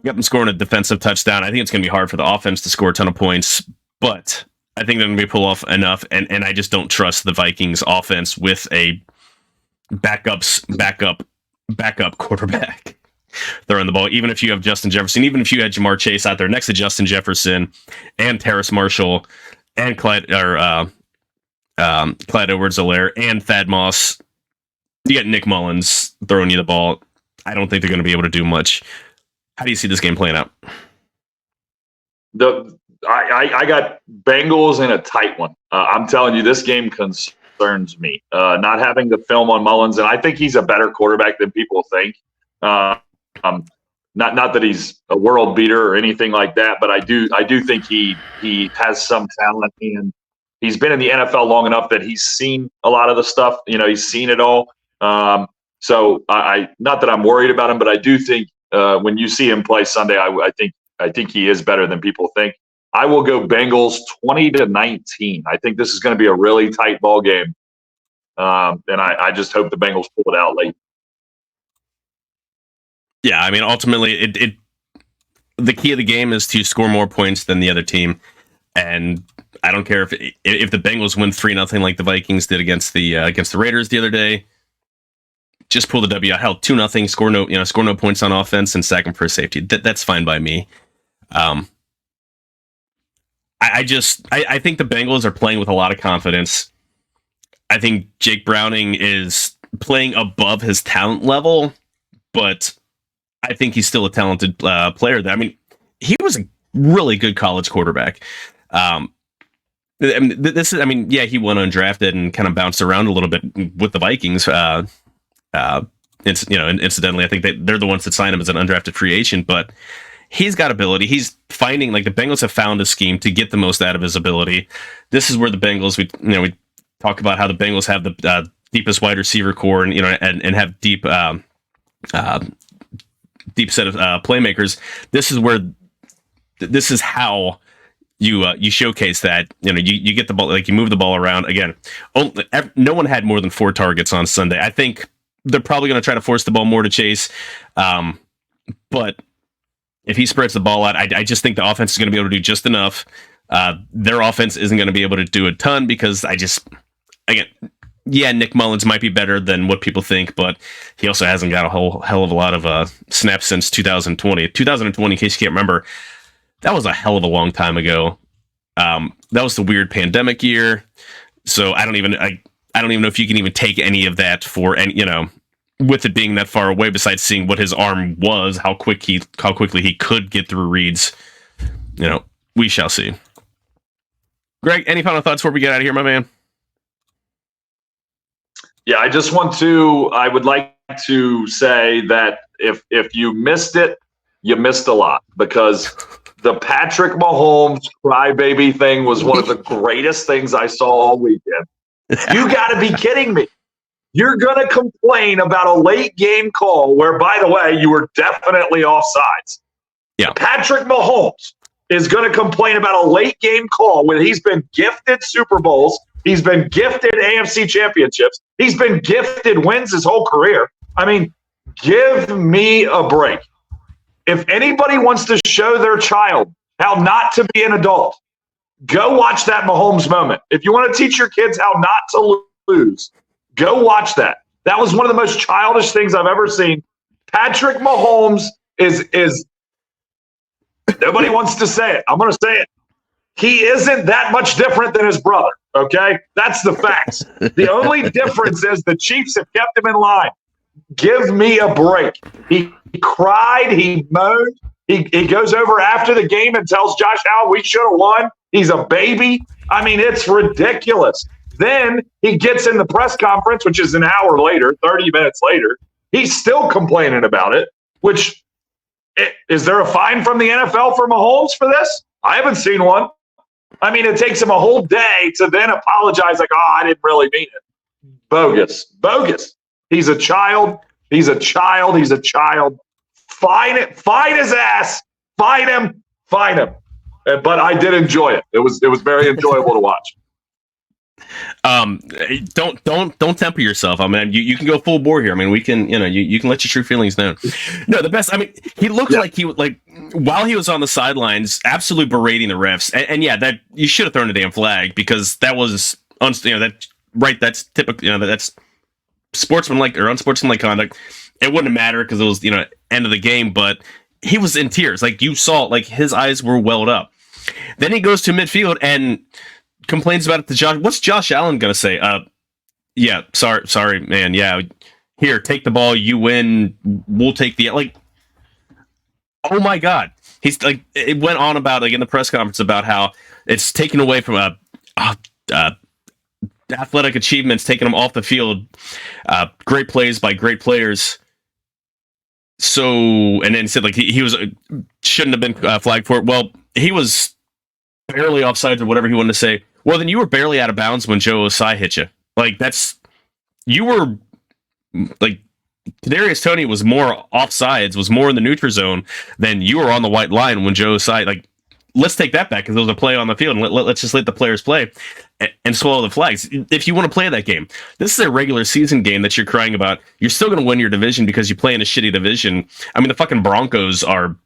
got them scoring a defensive touchdown. I think it's going to be hard for the offense to score a ton of points, but I think they're going to pull off enough, and I just don't trust the Vikings offense with a backup quarterback throwing the ball. Even if you have Justin Jefferson, even if you had Jamar Chase out there next to Justin Jefferson and Terrace Marshall and Clyde Edwards-Helaire and Thad Moss, you got Nick Mullins throwing you the ball. I don't think they're going to be able to do much. How do you see this game playing out?
I got Bengals in a tight one. I'm telling you, this game concerns me. Not having the film on Mullins, and I think he's a better quarterback than people think. Not that he's a world beater or anything like that, but I do think he has some talent, and he's been in the NFL long enough that he's seen a lot of the stuff. He's seen it all. So I not that I'm worried about him, but I do think when you see him play Sunday, I think he is better than people think. I will go Bengals 20-19. I think this is going to be a really tight ball game, and I just hope the Bengals pull it out late.
Yeah, I mean, ultimately, the key of the game is to score more points than the other team, and I don't care if the Bengals win 3-0 like the Vikings did against the Raiders the other day. Just pull the W out. Hell, 2-0, score no points on offense and sack them for a safety. That's fine by me. I think the Bengals are playing with a lot of confidence. I think Jake Browning is playing above his talent level, but I think he's still a talented player. He was a really good college quarterback. He went undrafted and kind of bounced around a little bit with the Vikings. Incidentally, I think they're the ones that signed him as an undrafted free agent, but he's got ability. He's finding, the Bengals have found a scheme to get the most out of his ability. This is where the Bengals, we talk about how the Bengals have the deepest wide receiver core and have deep set of playmakers. This is how you showcase that. You get the ball, you move the ball around. Again, no one had more than 4 targets on Sunday. I think they're probably going to try to force the ball more to Chase, but if he spreads the ball out, I just think the offense is going to be able to do just enough. Their offense isn't going to be able to do a ton because Nick Mullins might be better than what people think, but he also hasn't got a whole hell of a lot of snaps since 2020. 2020, in case you can't remember, that was a hell of a long time ago. That was the weird pandemic year, so I don't even know if you can even take any of that for any with it being that far away, besides seeing what his arm was, how quickly he could get through reads, we shall see. Greg, any final thoughts before we get out of here, my man?
Yeah, I would like to say that if you missed it, you missed a lot, because the Patrick Mahomes crybaby thing was one of the greatest things I saw all weekend. You got to be kidding me. You're going to complain about a late game call where, by the way, you were definitely offsides.
Yeah.
Patrick Mahomes is going to complain about a late game call when he's been gifted Super Bowls. He's been gifted AFC championships. He's been gifted wins his whole career. I mean, give me a break. If anybody wants to show their child how not to be an adult, go watch that Mahomes moment. If you want to teach your kids how not to lose, go watch that. That was one of the most childish things I've ever seen. Patrick Mahomes is nobody wants to say it. I'm going to say it. He isn't that much different than his brother, okay? That's the facts. The only difference is the Chiefs have kept him in line. Give me a break. He cried. He moaned. He goes over after the game and tells Josh Allen we should have won. He's a baby. I mean, it's ridiculous. Then he gets in the press conference, which is an hour later, 30 minutes later. He's still complaining about it, which is there a fine from the NFL for Mahomes for this? I haven't seen one. I mean, it takes him a whole day to then apologize like, I didn't really mean it. Bogus. He's a child. He's a child. Fine his ass. Fine him. But I did enjoy it. It was very enjoyable to watch.
Don't temper yourself. I mean, you can go full bore here. I mean, we can, you can let your true feelings known. No, the best. I mean, he looked like while he was on the sidelines, absolutely berating the refs. And yeah, that you should have thrown a damn flag, because that was, that's typical. That's sportsmanlike or unsportsmanlike conduct. It wouldn't have mattered because it was, end of the game. But he was in tears. Like, you saw, like, his eyes were welled up. Then he goes to midfield and complains about it to Josh. What's Josh Allen gonna say? Yeah, sorry, man. Yeah, here, take the ball. You win. We'll take the Oh my God, he's like. It went on about in the press conference about how it's taken away from athletic achievements, taking them off the field. Great plays by great players. So, and then said he was shouldn't have been flagged for it. Well, he was barely offsides or whatever he wanted to say. Well, then you were barely out of bounds when Joe Osai hit you. You were Kadarius Toney was more offsides, was more in the neutral zone than you were on the white line when Joe Osai. Let's take that back, because there was a play on the field, and let's just let the players play and swallow the flags. If you want to play that game, this is a regular season game that you're crying about. You're still going to win your division because you play in a shitty division. I mean, the fucking Broncos are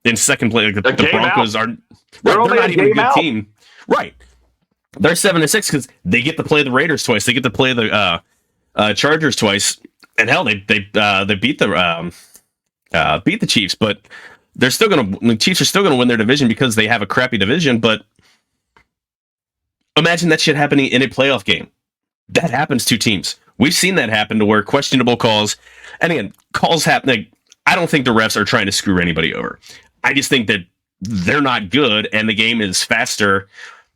in second place. The Broncos are they're not even a good team, right? They're 7-6 because they get to play the Raiders twice. They get to play the Chargers twice, and hell, they beat the Chiefs. But the Chiefs are still gonna win their division because they have a crappy division. But imagine that shit happening in a playoff game. That happens to teams. We've seen that happen to where questionable calls, and again, calls happen. I don't think the refs are trying to screw anybody over. I just think that they're not good, and the game is faster.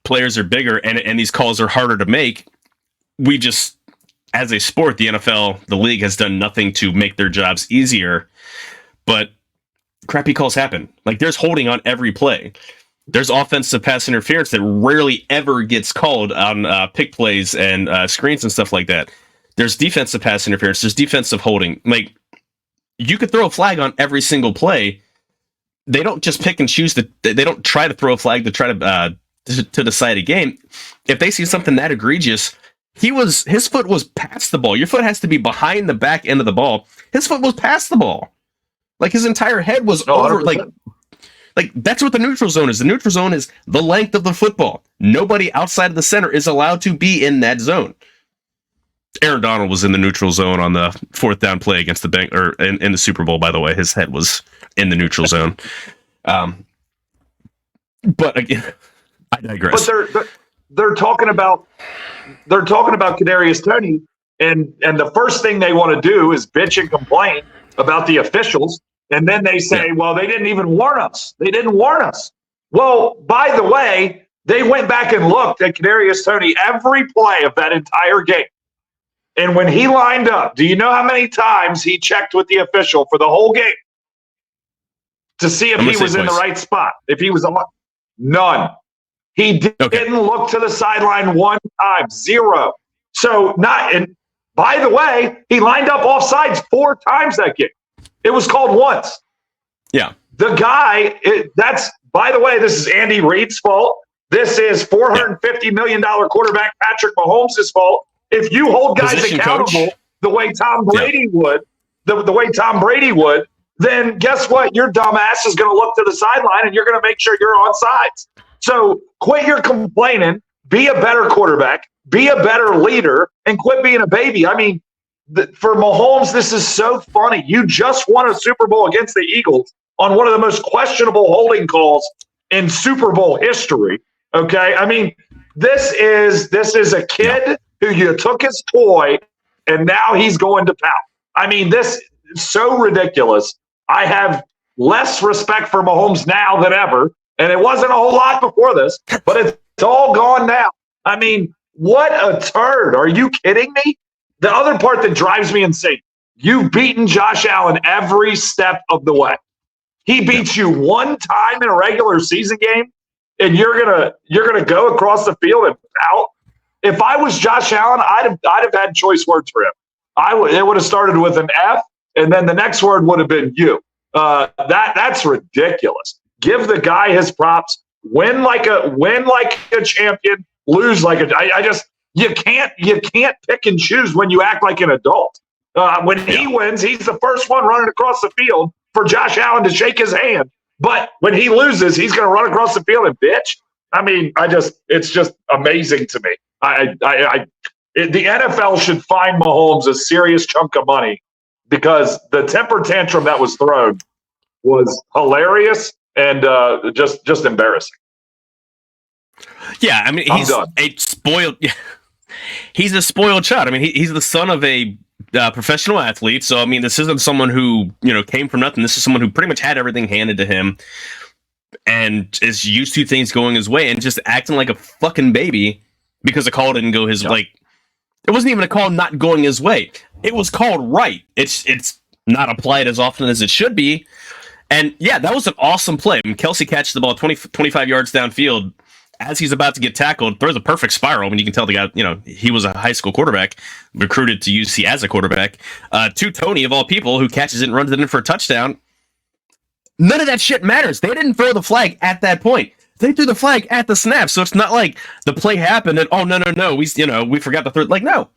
Players are bigger, and these calls are harder to make. We just, as a sport, the NFL, the league has done nothing to make their jobs easier. But crappy calls happen. There's holding on every play. There's offensive pass interference that rarely ever gets called on pick plays and screens and stuff like that. There's defensive pass interference. There's defensive holding. You could throw a flag on every single play. They don't just pick and choose. They don't try to throw a flag to try to decide a game. If they see something that egregious, his foot was past the ball. Your foot has to be behind the back end of the ball. His foot was past the ball. His entire head was over.
100%.
That's what the neutral zone is. The neutral zone is the length of the football. Nobody outside of the center is allowed to be in that zone. Aaron Donald was in the neutral zone on the fourth down play against the Bengals, or in the Super Bowl, by the way. His head was in the neutral zone. But again, I digress.
But they're talking about Kadarius Toney And the first thing they want to do is bitch and complain about the officials. And then they say, well, they didn't even warn us. They didn't warn us. Well, by the way, they went back and looked at Kadarius Toney every play of that entire game. And when he lined up, do you know how many times he checked with the official for the whole game to see if he was in the right spot? If he was on, none. He didn't look to the sideline one time, zero. So and by the way, he lined up offsides 4 times that game. It was called once.
Yeah.
The guy, by the way, this is Andy Reid's fault. This is $450 million quarterback Patrick Mahomes' fault. If you hold guys accountable the way Tom Brady would, the way Tom Brady would, then guess what? Your dumb ass is going to look to the sideline and you're going to make sure you're on sides. So quit your complaining, be a better quarterback, be a better leader, and quit being a baby. I mean, for Mahomes, this is so funny. You just won a Super Bowl against the Eagles on one of the most questionable holding calls in Super Bowl history. Okay, I mean, this is a kid who you took his toy, and now he's going to pout. I mean, this is so ridiculous. I have less respect for Mahomes now than ever, and it wasn't a whole lot before this, but it's all gone now. I mean, what a turd. Are you kidding me? The other part that drives me insane, you've beaten Josh Allen every step of the way. He beats you one time in a regular season game, and you're gonna go across the field and pout. If I was Josh Allen, I'd have had choice words for him. It would have started with an F, and then the next word would have been you. That's ridiculous. Give the guy his props. Win like a champion. Lose like you can't pick and choose when you act like an adult. When he wins, he's the first one running across the field for Josh Allen to shake his hand. But when he loses, he's going to run across the field and bitch. I mean, it's just amazing to me. The NFL should fine Mahomes a serious chunk of money because the temper tantrum that was thrown was hilarious and just embarrassing.
Yeah, I mean, he's a spoiled. He's a spoiled child. I mean, he's the son of a professional athlete. So, I mean, this isn't someone who came from nothing. This is someone who pretty much had everything handed to him and is used to things going his way and just acting like a fucking baby because the call didn't go his like. It wasn't even a call not going his way. It was called right. It's not applied as often as it should be. And yeah, that was an awesome play. I mean, Kelsey catches the ball 25 yards downfield as he's about to get tackled, throws a perfect spiral. I mean, you can tell the guy, he was a high school quarterback, recruited to UC as a quarterback. To Toney, of all people, who catches it and runs it in for a touchdown. None of that shit matters. They didn't throw the flag at that point. They threw the flag at the snap. So it's not like the play happened and, oh, no, we forgot to throw it. Like, no.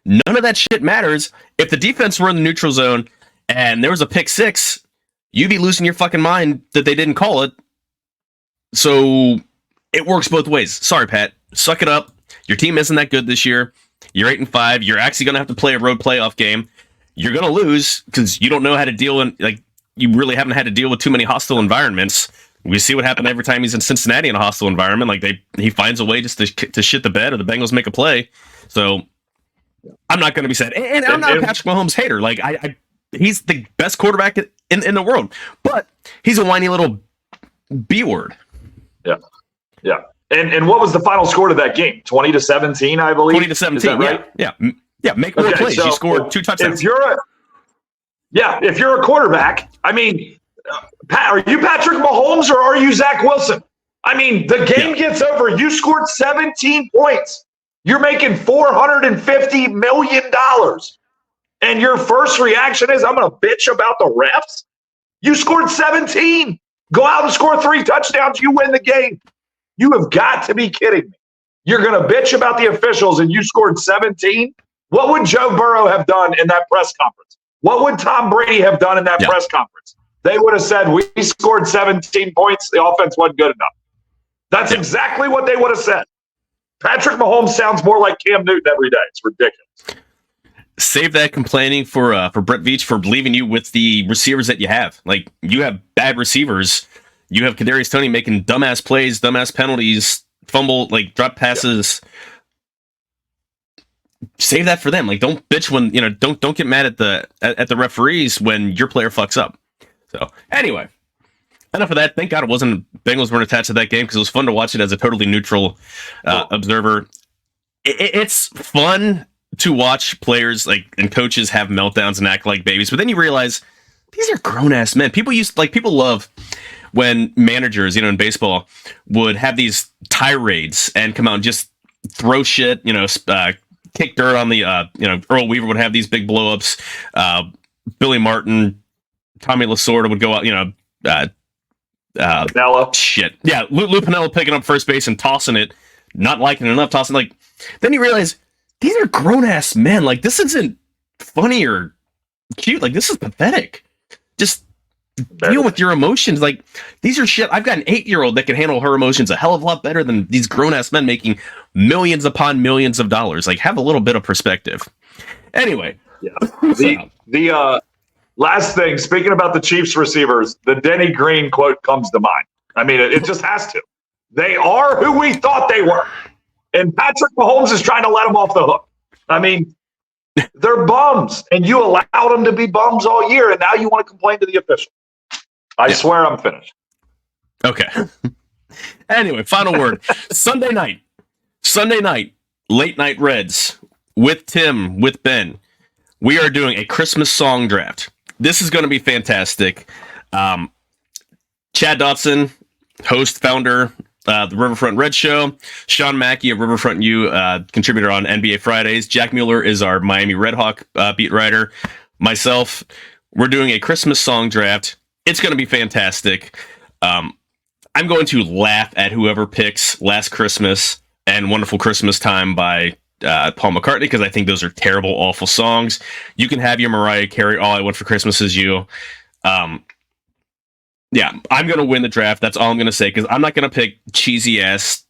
None of that shit matters. If the defense were in the neutral zone and there was a pick six, you'd be losing your fucking mind that they didn't call it. So it works both ways. Sorry, Pat. Suck it up. Your team isn't that good this year. You're 8-5. You're actually going to have to play a road playoff game. You're going to lose because you don't know how to deal you really haven't had to deal with too many hostile environments. We see what happened every time he's in Cincinnati in a hostile environment. He finds a way just to shit the bed or the Bengals make a play. So I'm not going to be sad. And I'm not a Patrick Mahomes hater. He's the best quarterback in the world, but he's a whiny little B word. Yeah. Yeah. And what was the final score to that game? 20-17, I believe. 20-17. Right? Yeah. Make more plays. So you scored 2 touchdowns. If you're a quarterback, I mean, Pat, are you Patrick Mahomes or are you Zach Wilson? I mean, the game gets over. You scored 17 points. You're making $450 million. And your first reaction is, I'm going to bitch about the refs? You scored 17. Go out and score 3 touchdowns. You win the game. You have got to be kidding me. You're going to bitch about the officials and you scored 17? What would Joe Burrow have done in that press conference? What would Tom Brady have done in that press conference? They would have said, we scored 17 points. The offense wasn't good enough. That's exactly what they would have said. Patrick Mahomes sounds more like Cam Newton every day. It's ridiculous. Save that complaining for Brett Veach for leaving you with the receivers that you have. You have bad receivers. You have Kadarius Toney making dumbass plays, dumbass penalties, fumble, drop passes. save that for them. Like, don't bitch when don't get mad at the referees when your player fucks up. So anyway, enough of that. Thank God Bengals weren't attached to that game because it was fun to watch it as a totally neutral observer. It's fun to watch players and coaches have meltdowns and act like babies, but then you realize these are grown ass men. People love when managers, in baseball, would have these tirades and come out and just throw shit, kick dirt on the, Earl Weaver would have these big blowups. Billy Martin, Tommy Lasorda would go out,
Pinella.
Shit. Yeah, Lou Pinella picking up first base and tossing it, not liking it enough, then you realize these are grown ass men. Like, this isn't funny or cute. Like, this is pathetic. Just deal with your emotions. Like, these are shit. I've got an 8-year-old that can handle her emotions a hell of a lot better than these grown ass men making millions upon millions of dollars. Like, have a little bit of perspective. Anyway.
Yeah. The last thing, speaking about the Chiefs receivers, the Denny Green quote comes to mind. I mean, it just has to. They are who we thought they were. And Patrick Mahomes is trying to let them off the hook. I mean, they're bums, and you allowed them to be bums all year, and now you want to complain to the official. I swear I'm finished.
Okay. Anyway, final word. Sunday night, late night Reds with Tim, with Ben. We are doing a Christmas song draft. This is going to be fantastic. Chad Dotson, host, founder, the Riverfront Red Show. Sean Mackey of Riverfront U, contributor on NBA Fridays. Jack Mueller is our Miami Redhawk beat writer. Myself, we're doing a Christmas song draft. It's going to be fantastic. I'm going to laugh at whoever picks Last Christmas and Wonderful Christmas Time by Paul McCartney, because I think those are terrible, awful songs. You can have your Mariah Carey, All I Want for Christmas Is You. Yeah, I'm going to win the draft. That's all I'm going to say, because I'm not going to pick cheesy-ass,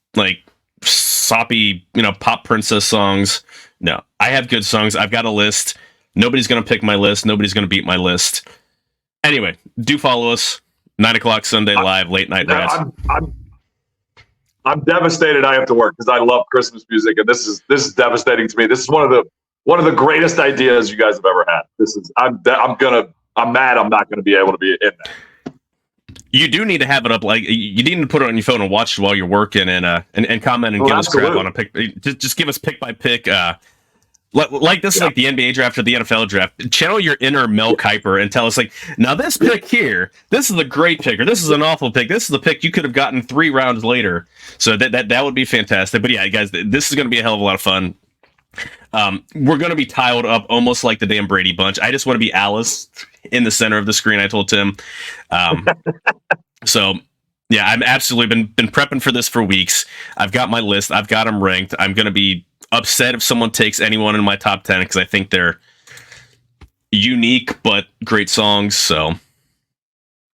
soppy, pop princess songs. No, I have good songs. I've got a list. Nobody's going to pick my list. Nobody's going to beat my list. Anyway, do follow us. 9 o'clock Sunday live, late night drafts.
I'm devastated I have to work because I love Christmas music, and this is devastating to me. This is one of the greatest ideas you guys have ever had. I'm mad I'm not going to be able to be in that.
You do need to have it up. You need to put it on your phone and watch it while you're working, and comment and give us crap on a pick. Just give us pick by pick. This is like the NBA draft or the NFL draft. Channel your inner Mel Kiper and tell us, now this pick here, this is a great pick, or this is an awful pick. This is the pick you could have gotten 3 rounds later. So that would be fantastic. But yeah, guys, this is going to be a hell of a lot of fun. We're going to be tiled up almost like the damn Brady Bunch. I just want to be Alice in the center of the screen, I told Tim. So yeah, I've absolutely been prepping for this for weeks. I've got my list. I've got them ranked. I'm going to be upset if someone takes anyone in my top 10 because I think they're unique but great songs. So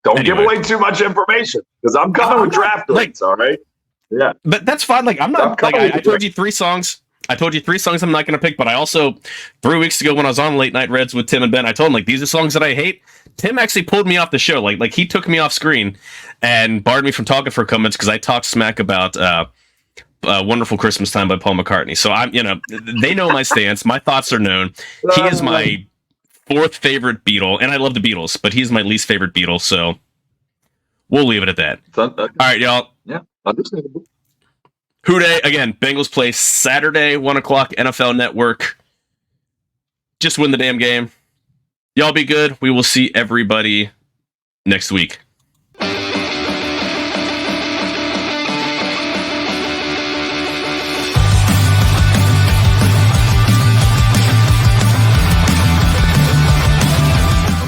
don't give away too much information, because I'm coming with draft links. All right. Yeah,
but that's fine. I'm not. I told you 3 songs. I told you 3 songs I'm not going to pick, but I also 3 weeks ago when I was on Late Night Reds with Tim and Ben, I told him these are songs that I hate. Tim actually pulled me off the show. Like he took me off screen and barred me from talking for comments because I talked smack about Wonderful Christmas Time by Paul McCartney. So I'm, they know my stance. My thoughts are known. He is my 4th favorite Beatle, and I love the Beatles, but he's my least favorite Beatle. So we'll leave it at that. All right, y'all.
Yeah, understandable.
Who Dey, again, Bengals play Saturday, 1 o'clock, NFL Network. Just win the damn game. Y'all be good. We will see everybody next week.